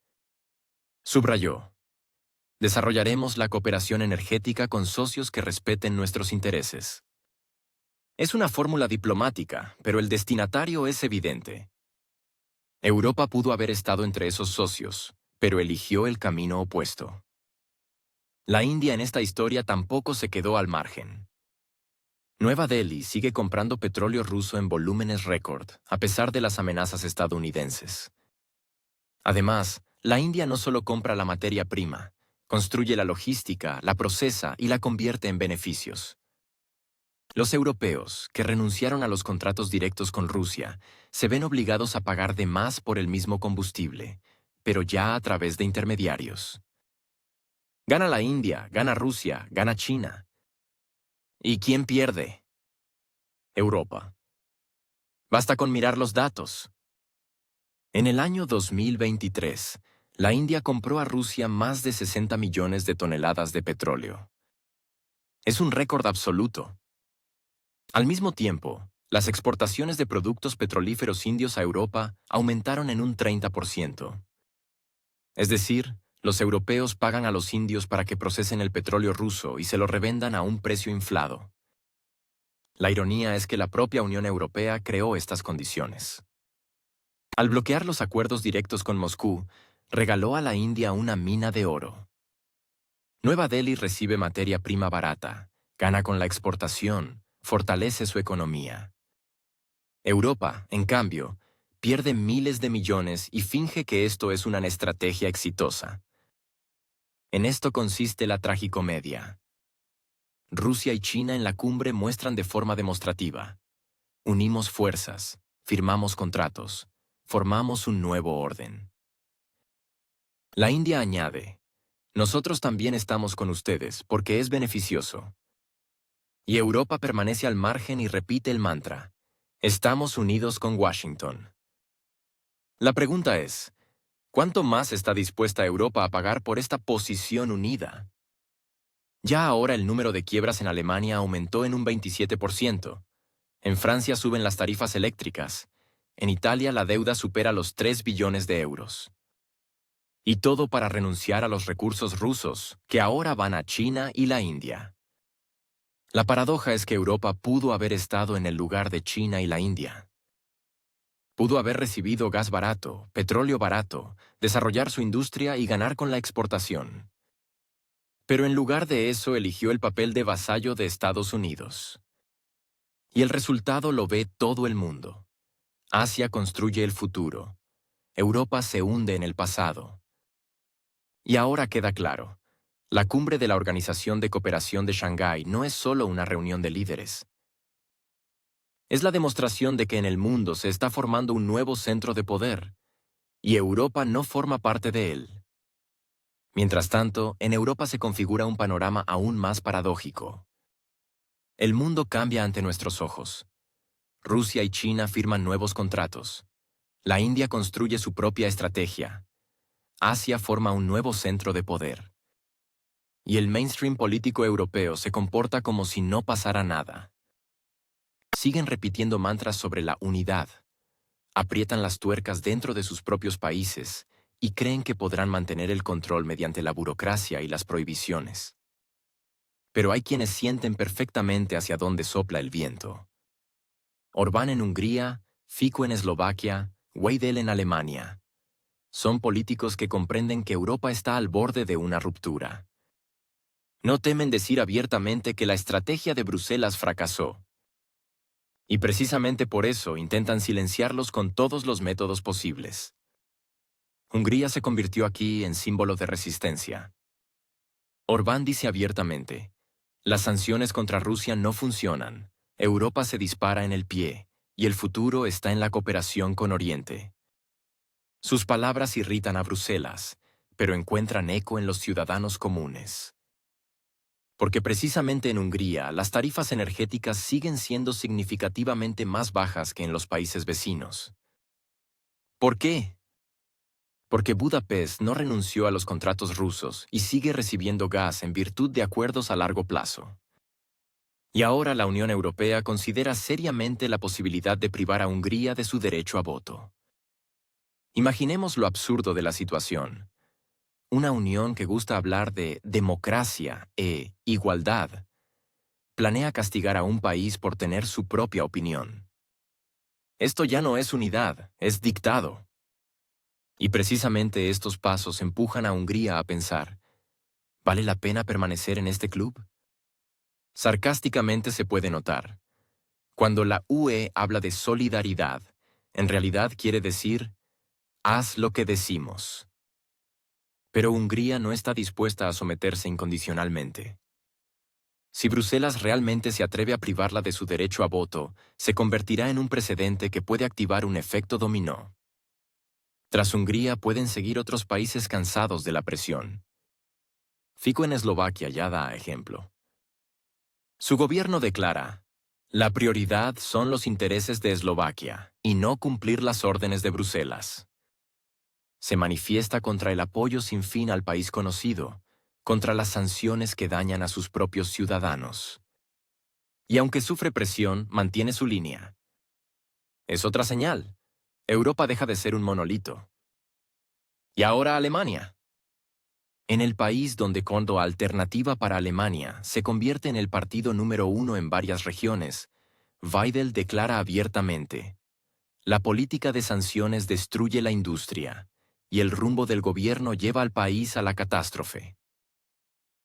Subrayó: desarrollaremos la cooperación energética con socios que respeten nuestros intereses. Es una fórmula diplomática, pero el destinatario es evidente. Europa pudo haber estado entre esos socios, pero eligió el camino opuesto. La India en esta historia tampoco se quedó al margen. Nueva Delhi sigue comprando petróleo ruso en volúmenes récord, a pesar de las amenazas estadounidenses. Además, la India no solo compra la materia prima, construye la logística, la procesa y la convierte en beneficios. Los europeos, que renunciaron a los contratos directos con Rusia, se ven obligados a pagar de más por el mismo combustible, pero ya a través de intermediarios. Gana la India, gana Rusia, gana China. ¿Y quién pierde? Europa. Basta con mirar los datos. En el año 2023, la India compró a Rusia más de 60 millones de toneladas de petróleo. Es un récord absoluto. Al mismo tiempo, las exportaciones de productos petrolíferos indios a Europa aumentaron en un 30%. Es decir, los europeos pagan a los indios para que procesen el petróleo ruso y se lo revendan a un precio inflado. La ironía es que la propia Unión Europea creó estas condiciones. Al bloquear los acuerdos directos con Moscú, regaló a la India una mina de oro. Nueva Delhi recibe materia prima barata, gana con la exportación, fortalece su economía. Europa, en cambio, pierde miles de millones y finge que esto es una estrategia exitosa. En esto consiste la tragicomedia. Rusia y China en la cumbre muestran de forma demostrativa: unimos fuerzas, firmamos contratos, formamos un nuevo orden. La India añade: nosotros también estamos con ustedes porque es beneficioso. Y Europa permanece al margen y repite el mantra: estamos unidos con Washington. La pregunta es: ¿cuánto más está dispuesta Europa a pagar por esta posición unida? Ya ahora el número de quiebras en Alemania aumentó en un 27%. En Francia suben las tarifas eléctricas. En Italia la deuda supera los 3 billones de euros. Y todo para renunciar a los recursos rusos, que ahora van a China y la India. La paradoja es que Europa pudo haber estado en el lugar de China y la India. Pudo haber recibido gas barato, petróleo barato, desarrollar su industria y ganar con la exportación. Pero en lugar de eso eligió el papel de vasallo de Estados Unidos. Y el resultado lo ve todo el mundo. Asia construye el futuro. Europa se hunde en el pasado. Y ahora queda claro: la cumbre de la Organización de Cooperación de Shanghái no es solo una reunión de líderes. Es la demostración de que en el mundo se está formando un nuevo centro de poder. y Europa no forma parte de él. Mientras tanto, en Europa se configura un panorama aún más paradójico. El mundo cambia ante nuestros ojos. Rusia y China firman nuevos contratos. La India construye su propia estrategia. Asia forma un nuevo centro de poder. Y el mainstream político europeo se comporta como si no pasara nada. Siguen repitiendo mantras sobre la unidad. Aprietan las tuercas dentro de sus propios países y creen que podrán mantener el control mediante la burocracia y las prohibiciones. Pero hay quienes sienten perfectamente hacia dónde sopla el viento. Orbán en Hungría, Fico en Eslovaquia, Weidel en Alemania. Son políticos que comprenden que Europa está al borde de una ruptura. No temen decir abiertamente que la estrategia de Bruselas fracasó. Y precisamente por eso intentan silenciarlos con todos los métodos posibles. Hungría se convirtió aquí en símbolo de resistencia. Orbán dice abiertamente: las sanciones contra Rusia no funcionan, Europa se dispara en el pie, y el futuro está en la cooperación con Oriente. Sus palabras irritan a Bruselas, pero encuentran eco en los ciudadanos comunes. Porque precisamente en Hungría las tarifas energéticas siguen siendo significativamente más bajas que en los países vecinos. ¿Por qué? Porque Budapest no renunció a los contratos rusos y sigue recibiendo gas en virtud de acuerdos a largo plazo. Y ahora la Unión Europea considera seriamente la posibilidad de privar a Hungría de su derecho a voto. Imaginemos lo absurdo de la situación. Una unión que gusta hablar de democracia e igualdad planea castigar a un país por tener su propia opinión. Esto ya no es unidad, es dictado. Y precisamente estos pasos empujan a Hungría a pensar: ¿vale la pena permanecer en este club? Sarcásticamente se puede notar. Cuando la UE habla de solidaridad, en realidad quiere decir: haz lo que decimos. Pero Hungría no está dispuesta a someterse incondicionalmente. Si Bruselas realmente se atreve a privarla de su derecho a voto, se convertirá en un precedente que puede activar un efecto dominó. Tras Hungría pueden seguir otros países cansados de la presión. Fico en Eslovaquia ya da ejemplo. Su gobierno declara: la prioridad son los intereses de Eslovaquia y no cumplir las órdenes de Bruselas. Se manifiesta contra el apoyo sin fin al país conocido, contra las sanciones que dañan a sus propios ciudadanos. Y aunque sufre presión, mantiene su línea. Es otra señal. Europa deja de ser un monolito. Y ahora Alemania. En el país donde Kondo Alternativa para Alemania se convierte en el partido número 1 en varias regiones, Weidel declara abiertamente: la política de sanciones destruye la industria, y el rumbo del gobierno lleva al país a la catástrofe.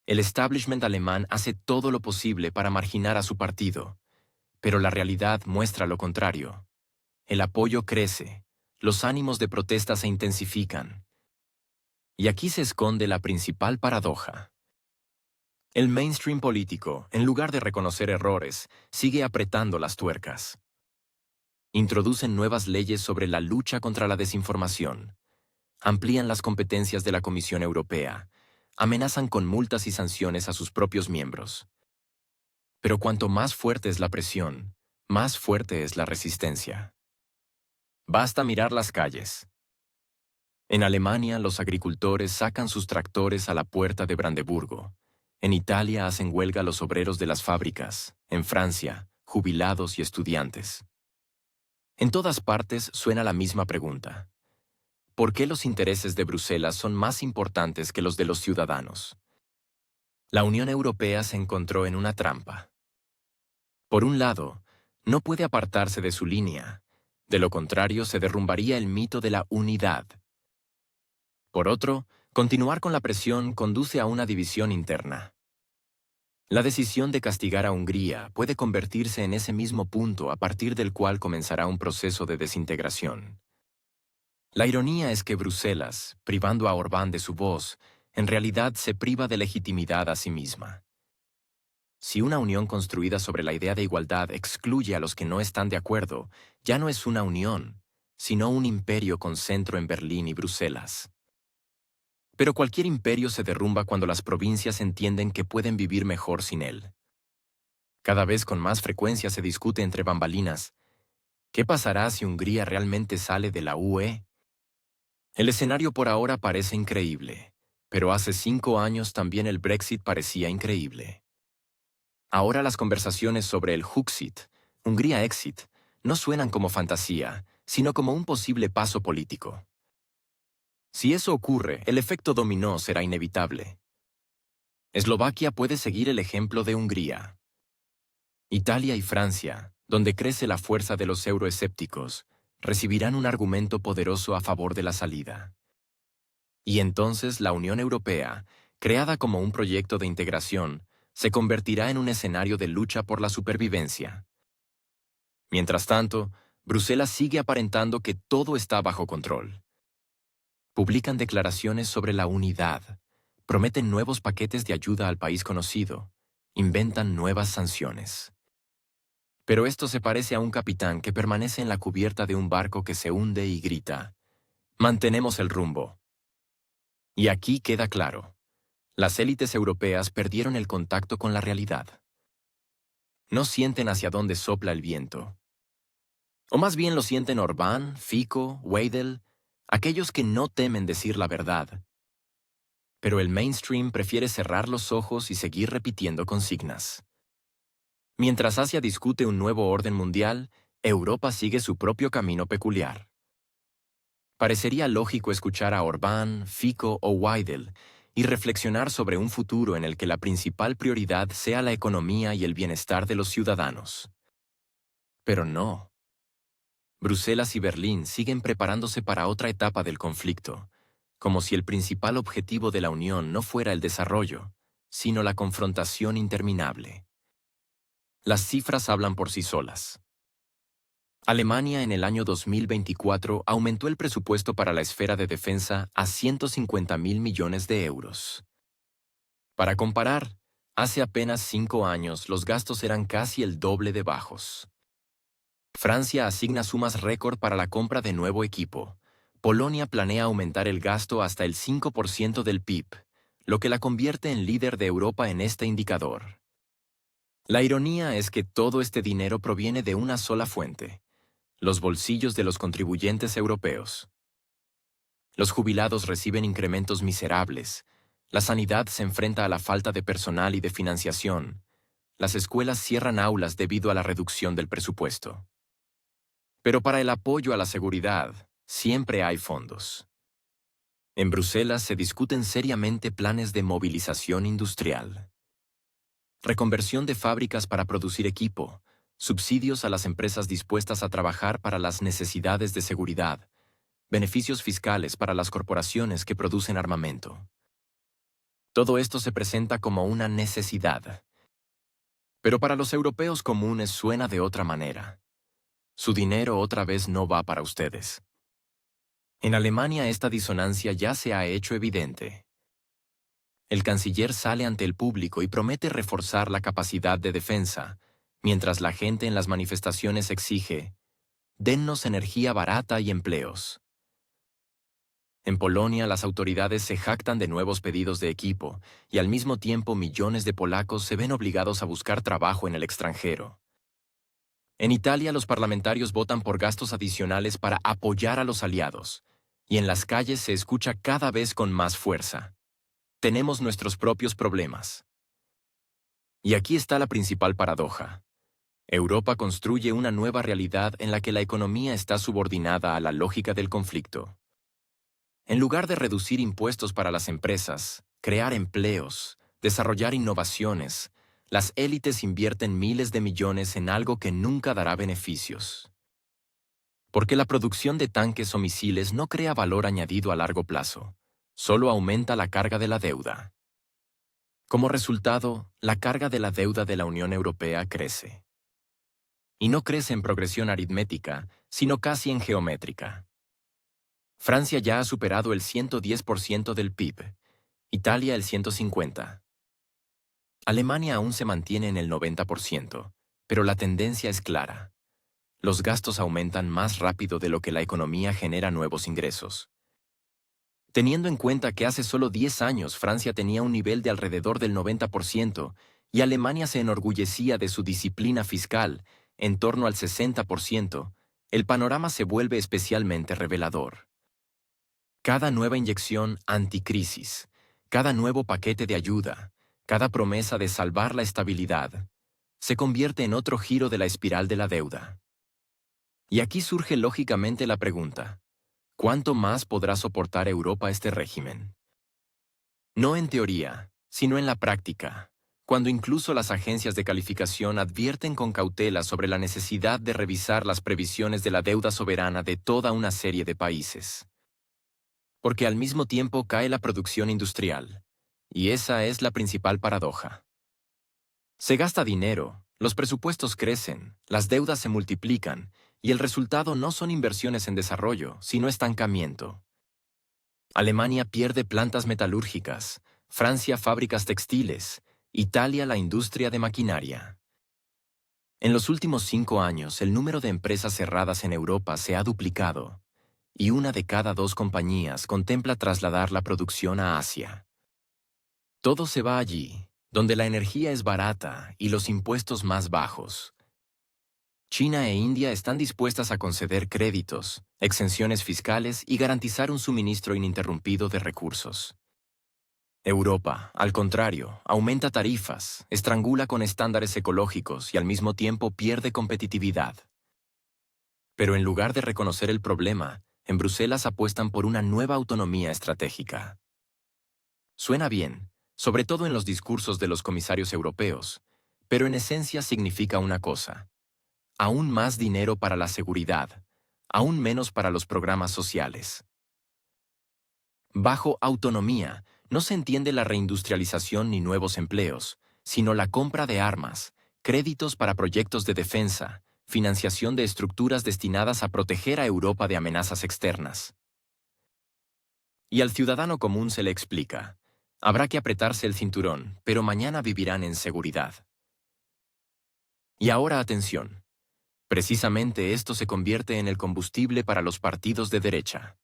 El establishment alemán hace todo lo posible para marginar a su partido, pero la realidad muestra lo contrario. El apoyo crece, los ánimos de protesta se intensifican. Y aquí se esconde la principal paradoja. El mainstream político, en lugar de reconocer errores, sigue apretando las tuercas. Introducen nuevas leyes sobre la lucha contra la desinformación. Amplían las competencias de la Comisión Europea. Amenazan con multas y sanciones a sus propios miembros. Pero cuanto más fuerte es la presión, más fuerte es la resistencia. Basta mirar las calles. En Alemania, los agricultores sacan sus tractores a la puerta de Brandeburgo. En Italia hacen huelga los obreros de las fábricas. En Francia, jubilados y estudiantes. En todas partes suena la misma pregunta: ¿por qué los intereses de Bruselas son más importantes que los de los ciudadanos? La Unión Europea se encontró en una trampa. Por un lado, no puede apartarse de su línea. De lo contrario, se derrumbaría el mito de la unidad. Por otro, continuar con la presión conduce a una división interna. La decisión de castigar a Hungría puede convertirse en ese mismo punto a partir del cual comenzará un proceso de desintegración. La ironía es que Bruselas, privando a Orbán de su voz, en realidad se priva de legitimidad a sí misma. Si una unión construida sobre la idea de igualdad excluye a los que no están de acuerdo, ya no es una unión, sino un imperio con centro en Berlín y Bruselas. Pero cualquier imperio se derrumba cuando las provincias entienden que pueden vivir mejor sin él. Cada vez con más frecuencia se discute entre bambalinas, ¿qué pasará si Hungría realmente sale de la UE? El escenario por ahora parece increíble, pero hace 5 años también el Brexit parecía increíble. Ahora las conversaciones sobre el Huxit, Hungría Exit, no suenan como fantasía, sino como un posible paso político. Si eso ocurre, el efecto dominó será inevitable. Eslovaquia puede seguir el ejemplo de Hungría. Italia y Francia, donde crece la fuerza de los euroescépticos, recibirán un argumento poderoso a favor de la salida. Y entonces la Unión Europea, creada como un proyecto de integración, se convertirá en un escenario de lucha por la supervivencia. Mientras tanto, Bruselas sigue aparentando que todo está bajo control. Publican declaraciones sobre la unidad, prometen nuevos paquetes de ayuda al país conocido, inventan nuevas sanciones. Pero esto se parece a un capitán que permanece en la cubierta de un barco que se hunde y grita, «Mantenemos el rumbo». Y aquí queda claro, las élites europeas perdieron el contacto con la realidad. No sienten hacia dónde sopla el viento. O más bien lo sienten Orbán, Fico, Weidel, aquellos que no temen decir la verdad. Pero el mainstream prefiere cerrar los ojos y seguir repitiendo consignas. Mientras Asia discute un nuevo orden mundial, Europa sigue su propio camino peculiar. Parecería lógico escuchar a Orbán, Fico o Weidel y reflexionar sobre un futuro en el que la principal prioridad sea la economía y el bienestar de los ciudadanos. Pero no. Bruselas y Berlín siguen preparándose para otra etapa del conflicto, como si el principal objetivo de la Unión no fuera el desarrollo, sino la confrontación interminable. Las cifras hablan por sí solas. Alemania en el año 2024 aumentó el presupuesto para la esfera de defensa a 150.000 millones de euros. Para comparar, hace apenas 5 años los gastos eran casi el doble de bajos. Francia asigna sumas récord para la compra de nuevo equipo. Polonia planea aumentar el gasto hasta el 5% del PIB, lo que la convierte en líder de Europa en este indicador. La ironía es que todo este dinero proviene de una sola fuente: los bolsillos de los contribuyentes europeos. Los jubilados reciben incrementos miserables, la sanidad se enfrenta a la falta de personal y de financiación, las escuelas cierran aulas debido a la reducción del presupuesto. Pero para el apoyo a la seguridad, siempre hay fondos. En Bruselas se discuten seriamente planes de movilización industrial. Reconversión de fábricas para producir equipo, subsidios a las empresas dispuestas a trabajar para las necesidades de seguridad, beneficios fiscales para las corporaciones que producen armamento. Todo esto se presenta como una necesidad. Pero para los europeos comunes suena de otra manera. Su dinero otra vez no va para ustedes. En Alemania esta disonancia ya se ha hecho evidente. El canciller sale ante el público y promete reforzar la capacidad de defensa, mientras la gente en las manifestaciones exige, «dennos energía barata y empleos». En Polonia las autoridades se jactan de nuevos pedidos de equipo y al mismo tiempo millones de polacos se ven obligados a buscar trabajo en el extranjero. En Italia los parlamentarios votan por gastos adicionales para apoyar a los aliados, y en las calles se escucha cada vez con más fuerza: «Tenemos nuestros propios problemas». Y aquí está la principal paradoja. Europa construye una nueva realidad en la que la economía está subordinada a la lógica del conflicto. En lugar de reducir impuestos para las empresas, crear empleos, desarrollar innovaciones, las élites invierten miles de millones en algo que nunca dará beneficios. Porque la producción de tanques o misiles no crea valor añadido a largo plazo, solo aumenta la carga de la deuda. Como resultado, la carga de la deuda de la Unión Europea crece. Y no crece en progresión aritmética, sino casi en geométrica. Francia ya ha superado el 110% del PIB, Italia el 150%. Alemania aún se mantiene en el 90%, pero la tendencia es clara. los gastos aumentan más rápido de lo que la economía genera nuevos ingresos. Teniendo en cuenta que hace solo 10 años Francia tenía un nivel de alrededor del 90% y Alemania se enorgullecía de su disciplina fiscal, en torno al 60%, el panorama se vuelve especialmente revelador. Cada nueva inyección anticrisis, cada nuevo paquete de ayuda, cada promesa de salvar la estabilidad, se convierte en otro giro de la espiral de la deuda. Y aquí surge lógicamente la pregunta: ¿cuánto más podrá soportar Europa este régimen? No en teoría, sino en la práctica, cuando incluso las agencias de calificación advierten con cautela sobre la necesidad de revisar las previsiones de la deuda soberana de toda una serie de países. Porque al mismo tiempo cae la producción industrial, y esa es la principal paradoja. Se gasta dinero, los presupuestos crecen, las deudas se multiplican, y el resultado no son inversiones en desarrollo, sino estancamiento. Alemania pierde plantas metalúrgicas, Francia fábricas textiles, Italia la industria de maquinaria. En los últimos 5 años, el número de empresas cerradas en Europa se ha duplicado, y una de cada 2 compañías contempla trasladar la producción a Asia. Todo se va allí, donde la energía es barata y los impuestos más bajos. China e India están dispuestas a conceder créditos, exenciones fiscales y garantizar un suministro ininterrumpido de recursos. Europa, al contrario, aumenta tarifas, estrangula con estándares ecológicos y al mismo tiempo pierde competitividad. Pero en lugar de reconocer el problema, en Bruselas apuestan por una nueva autonomía estratégica. Suena bien, sobre todo en los discursos de los comisarios europeos, pero en esencia significa una cosa: aún más dinero para la seguridad, aún menos para los programas sociales. Bajo autonomía, no se entiende la reindustrialización ni nuevos empleos, sino la compra de armas, créditos para proyectos de defensa, financiación de estructuras destinadas a proteger a Europa de amenazas externas. Y al ciudadano común se le explica: habrá que apretarse el cinturón, pero mañana vivirán en seguridad. Y ahora atención. Precisamente esto se convierte en el combustible para los partidos de derecha.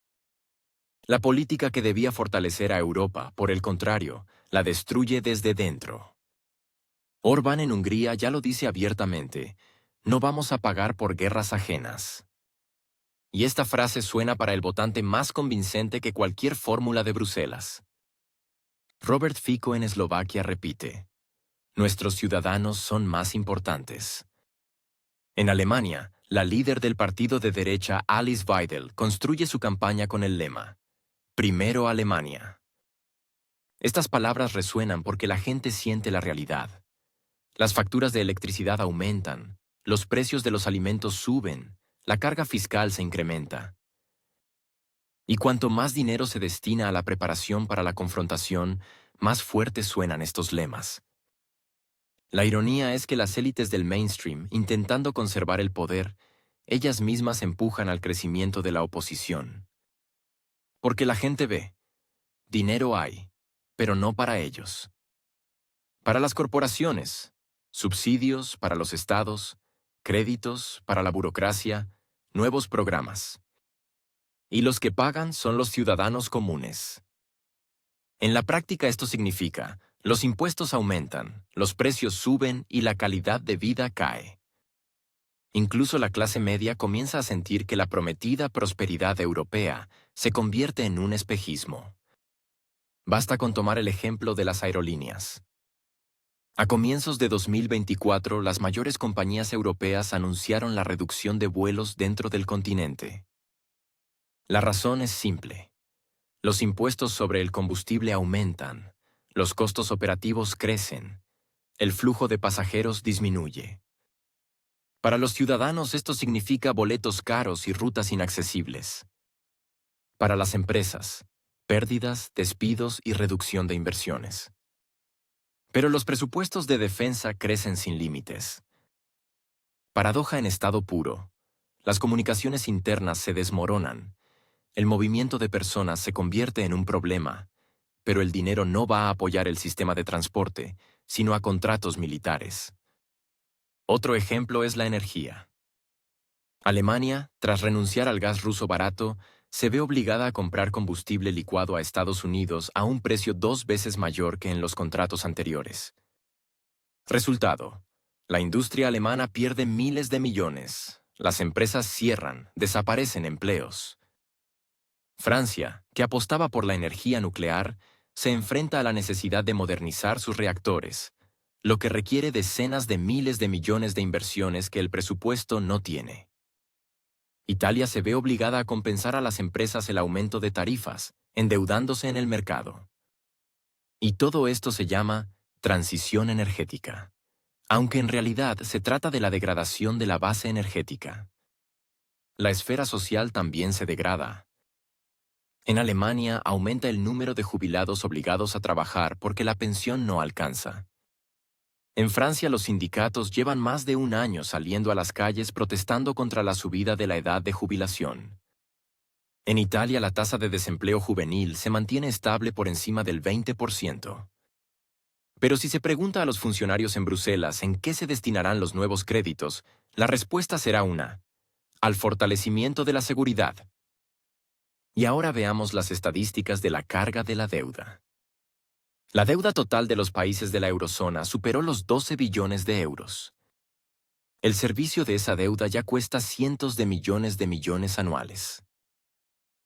La política que debía fortalecer a Europa, por el contrario, la destruye desde dentro. Orbán en Hungría ya lo dice abiertamente: no vamos a pagar por guerras ajenas. Y esta frase suena para el votante más convincente que cualquier fórmula de Bruselas. Robert Fico en Eslovaquia repite: nuestros ciudadanos son más importantes. En Alemania, la líder del partido de derecha Alice Weidel construye su campaña con el lema: Primero Alemania. Estas palabras resuenan porque la gente siente la realidad. Las facturas de electricidad aumentan, los precios de los alimentos suben, la carga fiscal se incrementa. Y cuanto más dinero se destina a la preparación para la confrontación, más fuertes suenan estos lemas. La ironía es que las élites del mainstream, intentando conservar el poder, ellas mismas empujan al crecimiento de la oposición. Porque la gente ve: dinero hay, pero no para ellos. Para las corporaciones, subsidios para los estados, créditos para la burocracia, nuevos programas. Y los que pagan son los ciudadanos comunes. En la práctica esto significa: los impuestos aumentan, los precios suben y la calidad de vida cae. Incluso la clase media comienza a sentir que la prometida prosperidad europea se convierte en un espejismo. Basta con tomar el ejemplo de las aerolíneas. A comienzos de 2024, las mayores compañías europeas anunciaron la reducción de vuelos dentro del continente. La razón es simple: los impuestos sobre el combustible aumentan, los costos operativos crecen, el flujo de pasajeros disminuye. Para los ciudadanos esto significa boletos caros y rutas inaccesibles. Para las empresas, pérdidas, despidos y reducción de inversiones. Pero los presupuestos de defensa crecen sin límites. Paradoja en estado puro. Las comunicaciones internas se desmoronan, el movimiento de personas se convierte en un problema, pero el dinero no va a apoyar el sistema de transporte, sino a contratos militares. Otro ejemplo es la energía. Alemania, tras renunciar al gas ruso barato, se ve obligada a comprar combustible licuado a Estados Unidos a un precio 2 veces mayor que en los contratos anteriores. Resultado: la industria alemana pierde miles de millones, las empresas cierran, desaparecen empleos. Francia, que apostaba por la energía nuclear, se enfrenta a la necesidad de modernizar sus reactores, lo que requiere decenas de miles de millones de inversiones que el presupuesto no tiene. Italia se ve obligada a compensar a las empresas el aumento de tarifas, endeudándose en el mercado. Y todo esto se llama transición energética, aunque en realidad se trata de la degradación de la base energética. La esfera social también se degrada. En Alemania aumenta el número de jubilados obligados a trabajar porque la pensión no alcanza. En Francia los sindicatos llevan más de un año saliendo a las calles protestando contra la subida de la edad de jubilación. En Italia la tasa de desempleo juvenil se mantiene estable por encima del 20%. Pero si se pregunta a los funcionarios en Bruselas en qué se destinarán los nuevos créditos, la respuesta será una: al fortalecimiento de la seguridad. Y ahora veamos las estadísticas de la carga de la deuda. La deuda total de los países de la eurozona superó los 12 billones de euros. El servicio de esa deuda ya cuesta cientos de millones anuales.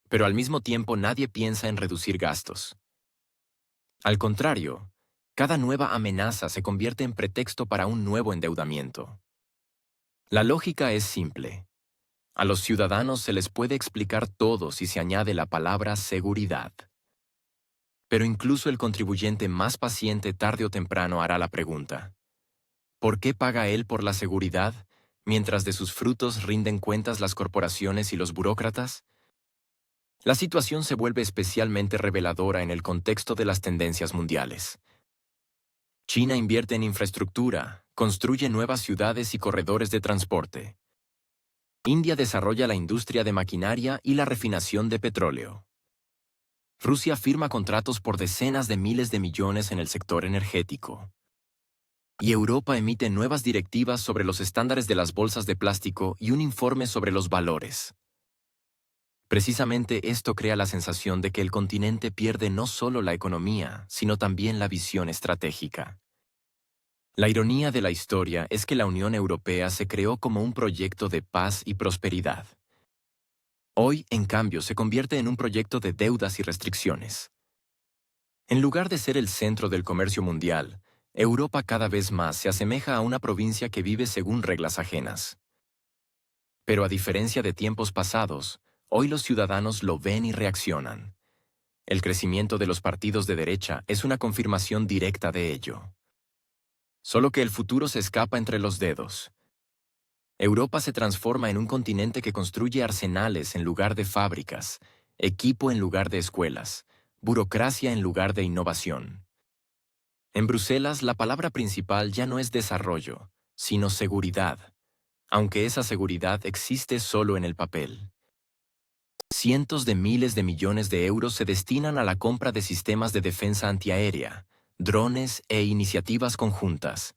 Pero al mismo tiempo nadie piensa en reducir gastos. Al contrario, cada nueva amenaza se convierte en pretexto para un nuevo endeudamiento. La lógica es simple. A los ciudadanos se les puede explicar todo si se añade la palabra seguridad. Pero incluso el contribuyente más paciente tarde o temprano hará la pregunta: ¿por qué paga él por la seguridad, mientras de sus frutos rinden cuentas las corporaciones y los burócratas? La situación se vuelve especialmente reveladora en el contexto de las tendencias mundiales. China invierte en infraestructura, construye nuevas ciudades y corredores de transporte. India desarrolla la industria de maquinaria y la refinación de petróleo. Rusia firma contratos por decenas de miles de millones en el sector energético. Y Europa emite nuevas directivas sobre los estándares de las bolsas de plástico y un informe sobre los valores. Precisamente esto crea la sensación de que el continente pierde no solo la economía, sino también la visión estratégica. La ironía de la historia es que la Unión Europea se creó como un proyecto de paz y prosperidad. Hoy, en cambio, se convierte en un proyecto de deudas y restricciones. En lugar de ser el centro del comercio mundial, Europa cada vez más se asemeja a una provincia que vive según reglas ajenas. Pero a diferencia de tiempos pasados, hoy los ciudadanos lo ven y reaccionan. El crecimiento de los partidos de derecha es una confirmación directa de ello. Solo que el futuro se escapa entre los dedos. Europa se transforma en un continente que construye arsenales en lugar de fábricas, equipo en lugar de escuelas, burocracia en lugar de innovación. En Bruselas, la palabra principal ya no es desarrollo, sino seguridad, aunque esa seguridad existe solo en el papel. Cientos de miles de millones de euros se destinan a la compra de sistemas de defensa antiaérea, drones e iniciativas conjuntas,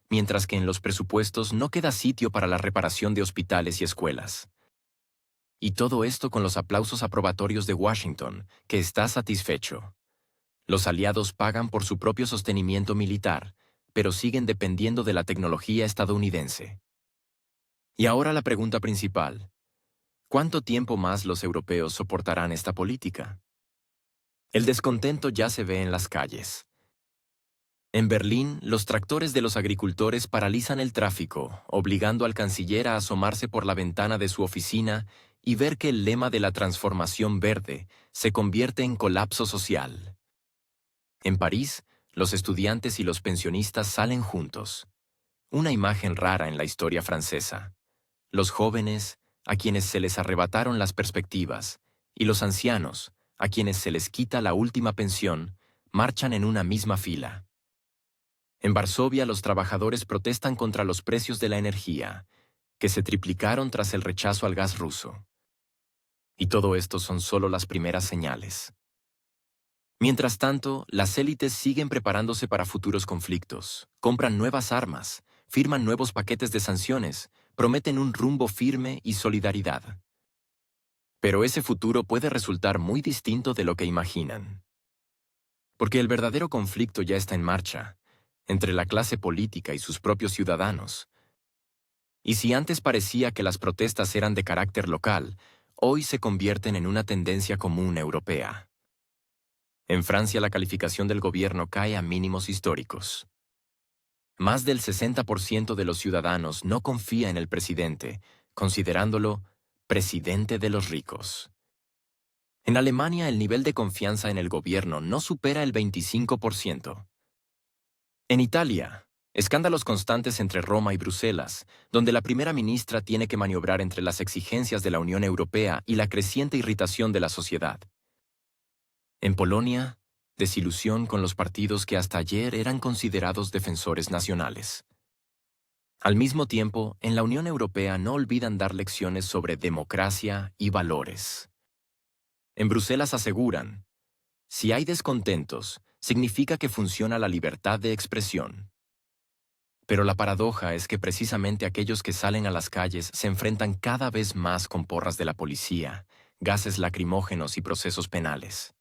mientras que en los presupuestos no queda sitio para la reparación de hospitales y escuelas. Y todo esto con los aplausos aprobatorios de Washington, que está satisfecho. Los aliados pagan por su propio sostenimiento militar, pero siguen dependiendo de la tecnología estadounidense. Y ahora la pregunta principal: ¿cuánto tiempo más los europeos soportarán esta política? El descontento ya se ve en las calles. En Berlín, los tractores de los agricultores paralizan el tráfico, obligando al canciller a asomarse por la ventana de su oficina y ver que el lema de la transformación verde se convierte en colapso social. En París, los estudiantes y los pensionistas salen juntos. Una imagen rara en la historia francesa. Los jóvenes, a quienes se les arrebataron las perspectivas, y los ancianos, a quienes se les quita la última pensión, marchan en una misma fila. En Varsovia, los trabajadores protestan contra los precios de la energía, que se triplicaron tras el rechazo al gas ruso. Y todo esto son solo las primeras señales. Mientras tanto, las élites siguen preparándose para futuros conflictos, compran nuevas armas, firman nuevos paquetes de sanciones, prometen un rumbo firme y solidaridad. Pero ese futuro puede resultar muy distinto de lo que imaginan. Porque el verdadero conflicto ya está en marcha, entre la clase política y sus propios ciudadanos. Y si antes parecía que las protestas eran de carácter local, hoy se convierten en una tendencia común europea. En Francia la calificación del gobierno cae a mínimos históricos. Más del 60% de los ciudadanos no confía en el presidente, considerándolo presidente de los ricos. En Alemania el nivel de confianza en el gobierno no supera el 25%. En Italia, escándalos constantes entre Roma y Bruselas, donde la primera ministra tiene que maniobrar entre las exigencias de la Unión Europea y la creciente irritación de la sociedad. En Polonia, desilusión con los partidos que hasta ayer eran considerados defensores nacionales. Al mismo tiempo, en la Unión Europea no olvidan dar lecciones sobre democracia y valores. En Bruselas aseguran, si hay descontentos, significa que funciona la libertad de expresión. Pero la paradoja es que precisamente aquellos que salen a las calles se enfrentan cada vez más con porras de la policía, gases lacrimógenos y procesos penales.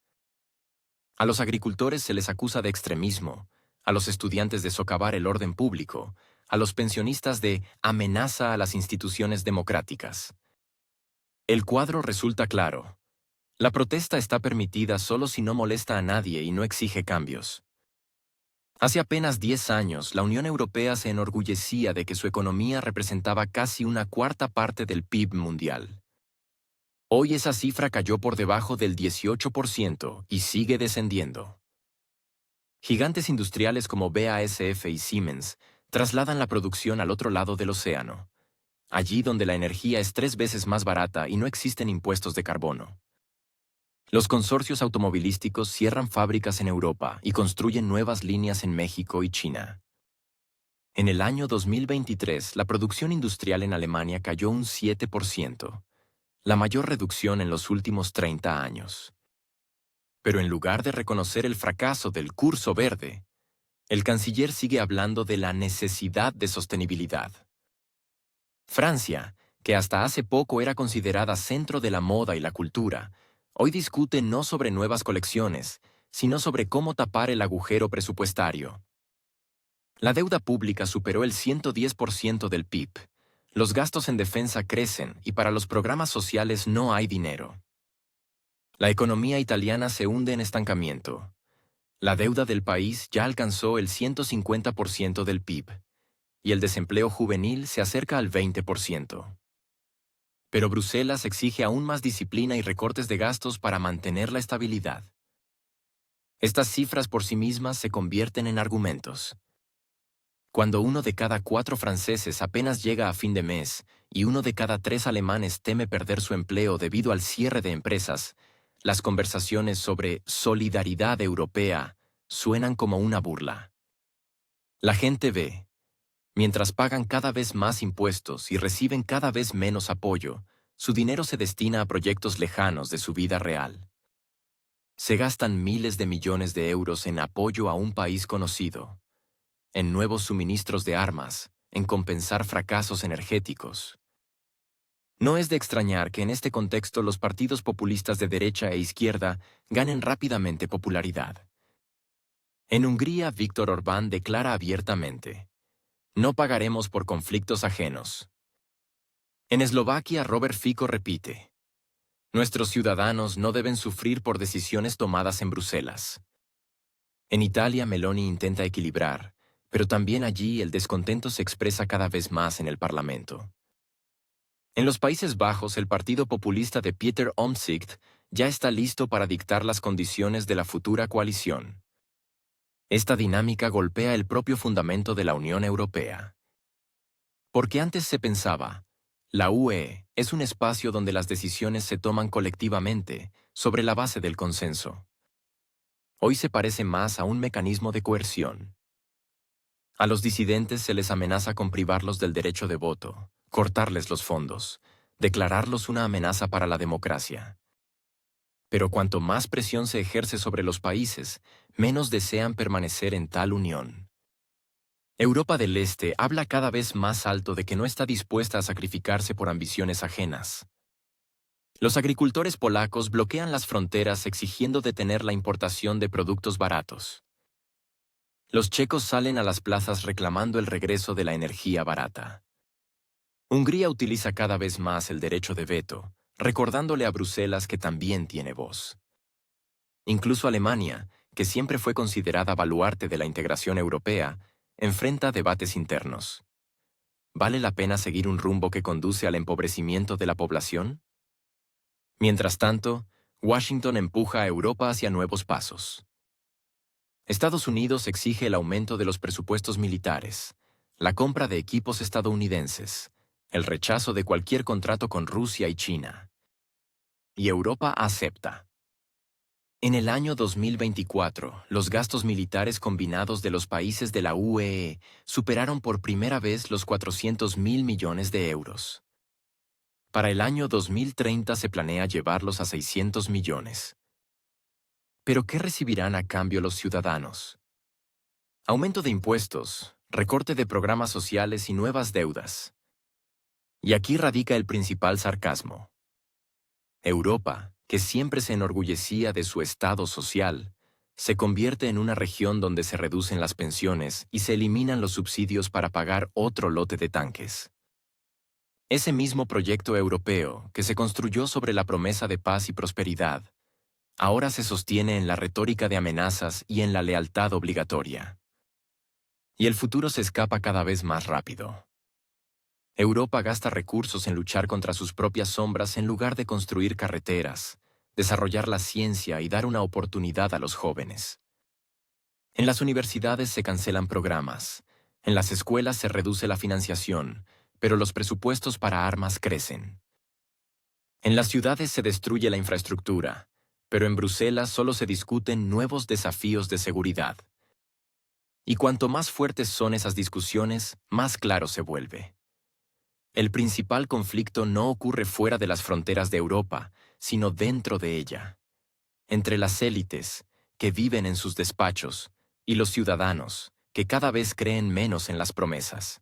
A los agricultores se les acusa de extremismo, a los estudiantes de socavar el orden público, a los pensionistas de amenaza a las instituciones democráticas. El cuadro resulta claro. La protesta está permitida solo si no molesta a nadie y no exige cambios. Hace apenas 10 años, la Unión Europea se enorgullecía de que su economía representaba casi una cuarta parte del PIB mundial. Hoy esa cifra cayó por debajo del 18% y sigue descendiendo. Gigantes industriales como BASF y Siemens trasladan la producción al otro lado del océano, allí donde la energía es 3 veces más barata y no existen impuestos de carbono. Los consorcios automovilísticos cierran fábricas en Europa y construyen nuevas líneas en México y China. En el año 2023, la producción industrial en Alemania cayó un 7%, la mayor reducción en los últimos 30 años. Pero en lugar de reconocer el fracaso del curso verde, el canciller sigue hablando de la necesidad de sostenibilidad. Francia, que hasta hace poco era considerada centro de la moda y la cultura, hoy discute no sobre nuevas colecciones, sino sobre cómo tapar el agujero presupuestario. La deuda pública superó el 110% del PIB. Los gastos en defensa crecen y para los programas sociales no hay dinero. La economía italiana se hunde en estancamiento. La deuda del país ya alcanzó el 150% del PIB y el desempleo juvenil se acerca al 20%. Pero Bruselas exige aún más disciplina y recortes de gastos para mantener la estabilidad. Estas cifras por sí mismas se convierten en argumentos. Cuando 1 de cada 4 franceses apenas llega a fin de mes y 1 de cada 3 alemanes teme perder su empleo debido al cierre de empresas, las conversaciones sobre solidaridad europea suenan como una burla. La gente ve, mientras pagan cada vez más impuestos y reciben cada vez menos apoyo, su dinero se destina a proyectos lejanos de su vida real. Se gastan miles de millones de euros en apoyo a un país conocido, en nuevos suministros de armas, en compensar fracasos energéticos. No es de extrañar que en este contexto los partidos populistas de derecha e izquierda ganen rápidamente popularidad. En Hungría, Viktor Orbán declara abiertamente: no pagaremos por conflictos ajenos. En Eslovaquia, Robert Fico repite: nuestros ciudadanos no deben sufrir por decisiones tomadas en Bruselas. En Italia, Meloni intenta equilibrar, pero también allí el descontento se expresa cada vez más en el Parlamento. En los Países Bajos, el partido populista de Pieter Omtzigt ya está listo para dictar las condiciones de la futura coalición. Esta dinámica golpea el propio fundamento de la Unión Europea. Porque antes se pensaba, la UE es un espacio donde las decisiones se toman colectivamente, sobre la base del consenso. Hoy se parece más a un mecanismo de coerción. A los disidentes se les amenaza con privarlos del derecho de voto, cortarles los fondos, declararlos una amenaza para la democracia. Pero cuanto más presión se ejerce sobre los países, menos desean permanecer en tal unión. Europa del Este habla cada vez más alto de que no está dispuesta a sacrificarse por ambiciones ajenas. Los agricultores polacos bloquean las fronteras exigiendo detener la importación de productos baratos. Los checos salen a las plazas reclamando el regreso de la energía barata. Hungría utiliza cada vez más el derecho de veto, recordándole a Bruselas que también tiene voz. Incluso Alemania, que siempre fue considerada baluarte de la integración europea, enfrenta debates internos. ¿Vale la pena seguir un rumbo que conduce al empobrecimiento de la población? Mientras tanto, Washington empuja a Europa hacia nuevos pasos. Estados Unidos exige el aumento de los presupuestos militares, la compra de equipos estadounidenses, el rechazo de cualquier contrato con Rusia y China. Y Europa acepta. En el año 2024, los gastos militares combinados de los países de la UE superaron por primera vez los 400.000 millones de euros. Para el año 2030 se planea llevarlos a 600 millones. ¿Pero qué recibirán a cambio los ciudadanos? Aumento de impuestos, recorte de programas sociales y nuevas deudas. Y aquí radica el principal sarcasmo. Europa, que siempre se enorgullecía de su estado social, se convierte en una región donde se reducen las pensiones y se eliminan los subsidios para pagar otro lote de tanques. Ese mismo proyecto europeo, que se construyó sobre la promesa de paz y prosperidad, ahora se sostiene en la retórica de amenazas y en la lealtad obligatoria. Y el futuro se escapa cada vez más rápido. Europa gasta recursos en luchar contra sus propias sombras en lugar de construir carreteras, desarrollar la ciencia y dar una oportunidad a los jóvenes. En las universidades se cancelan programas, en las escuelas se reduce la financiación, pero los presupuestos para armas crecen. En las ciudades se destruye la infraestructura, pero en Bruselas solo se discuten nuevos desafíos de seguridad. Y cuanto más fuertes son esas discusiones, más claro se vuelve. El principal conflicto no ocurre fuera de las fronteras de Europa, sino dentro de ella. Entre las élites, que viven en sus despachos, y los ciudadanos, que cada vez creen menos en las promesas.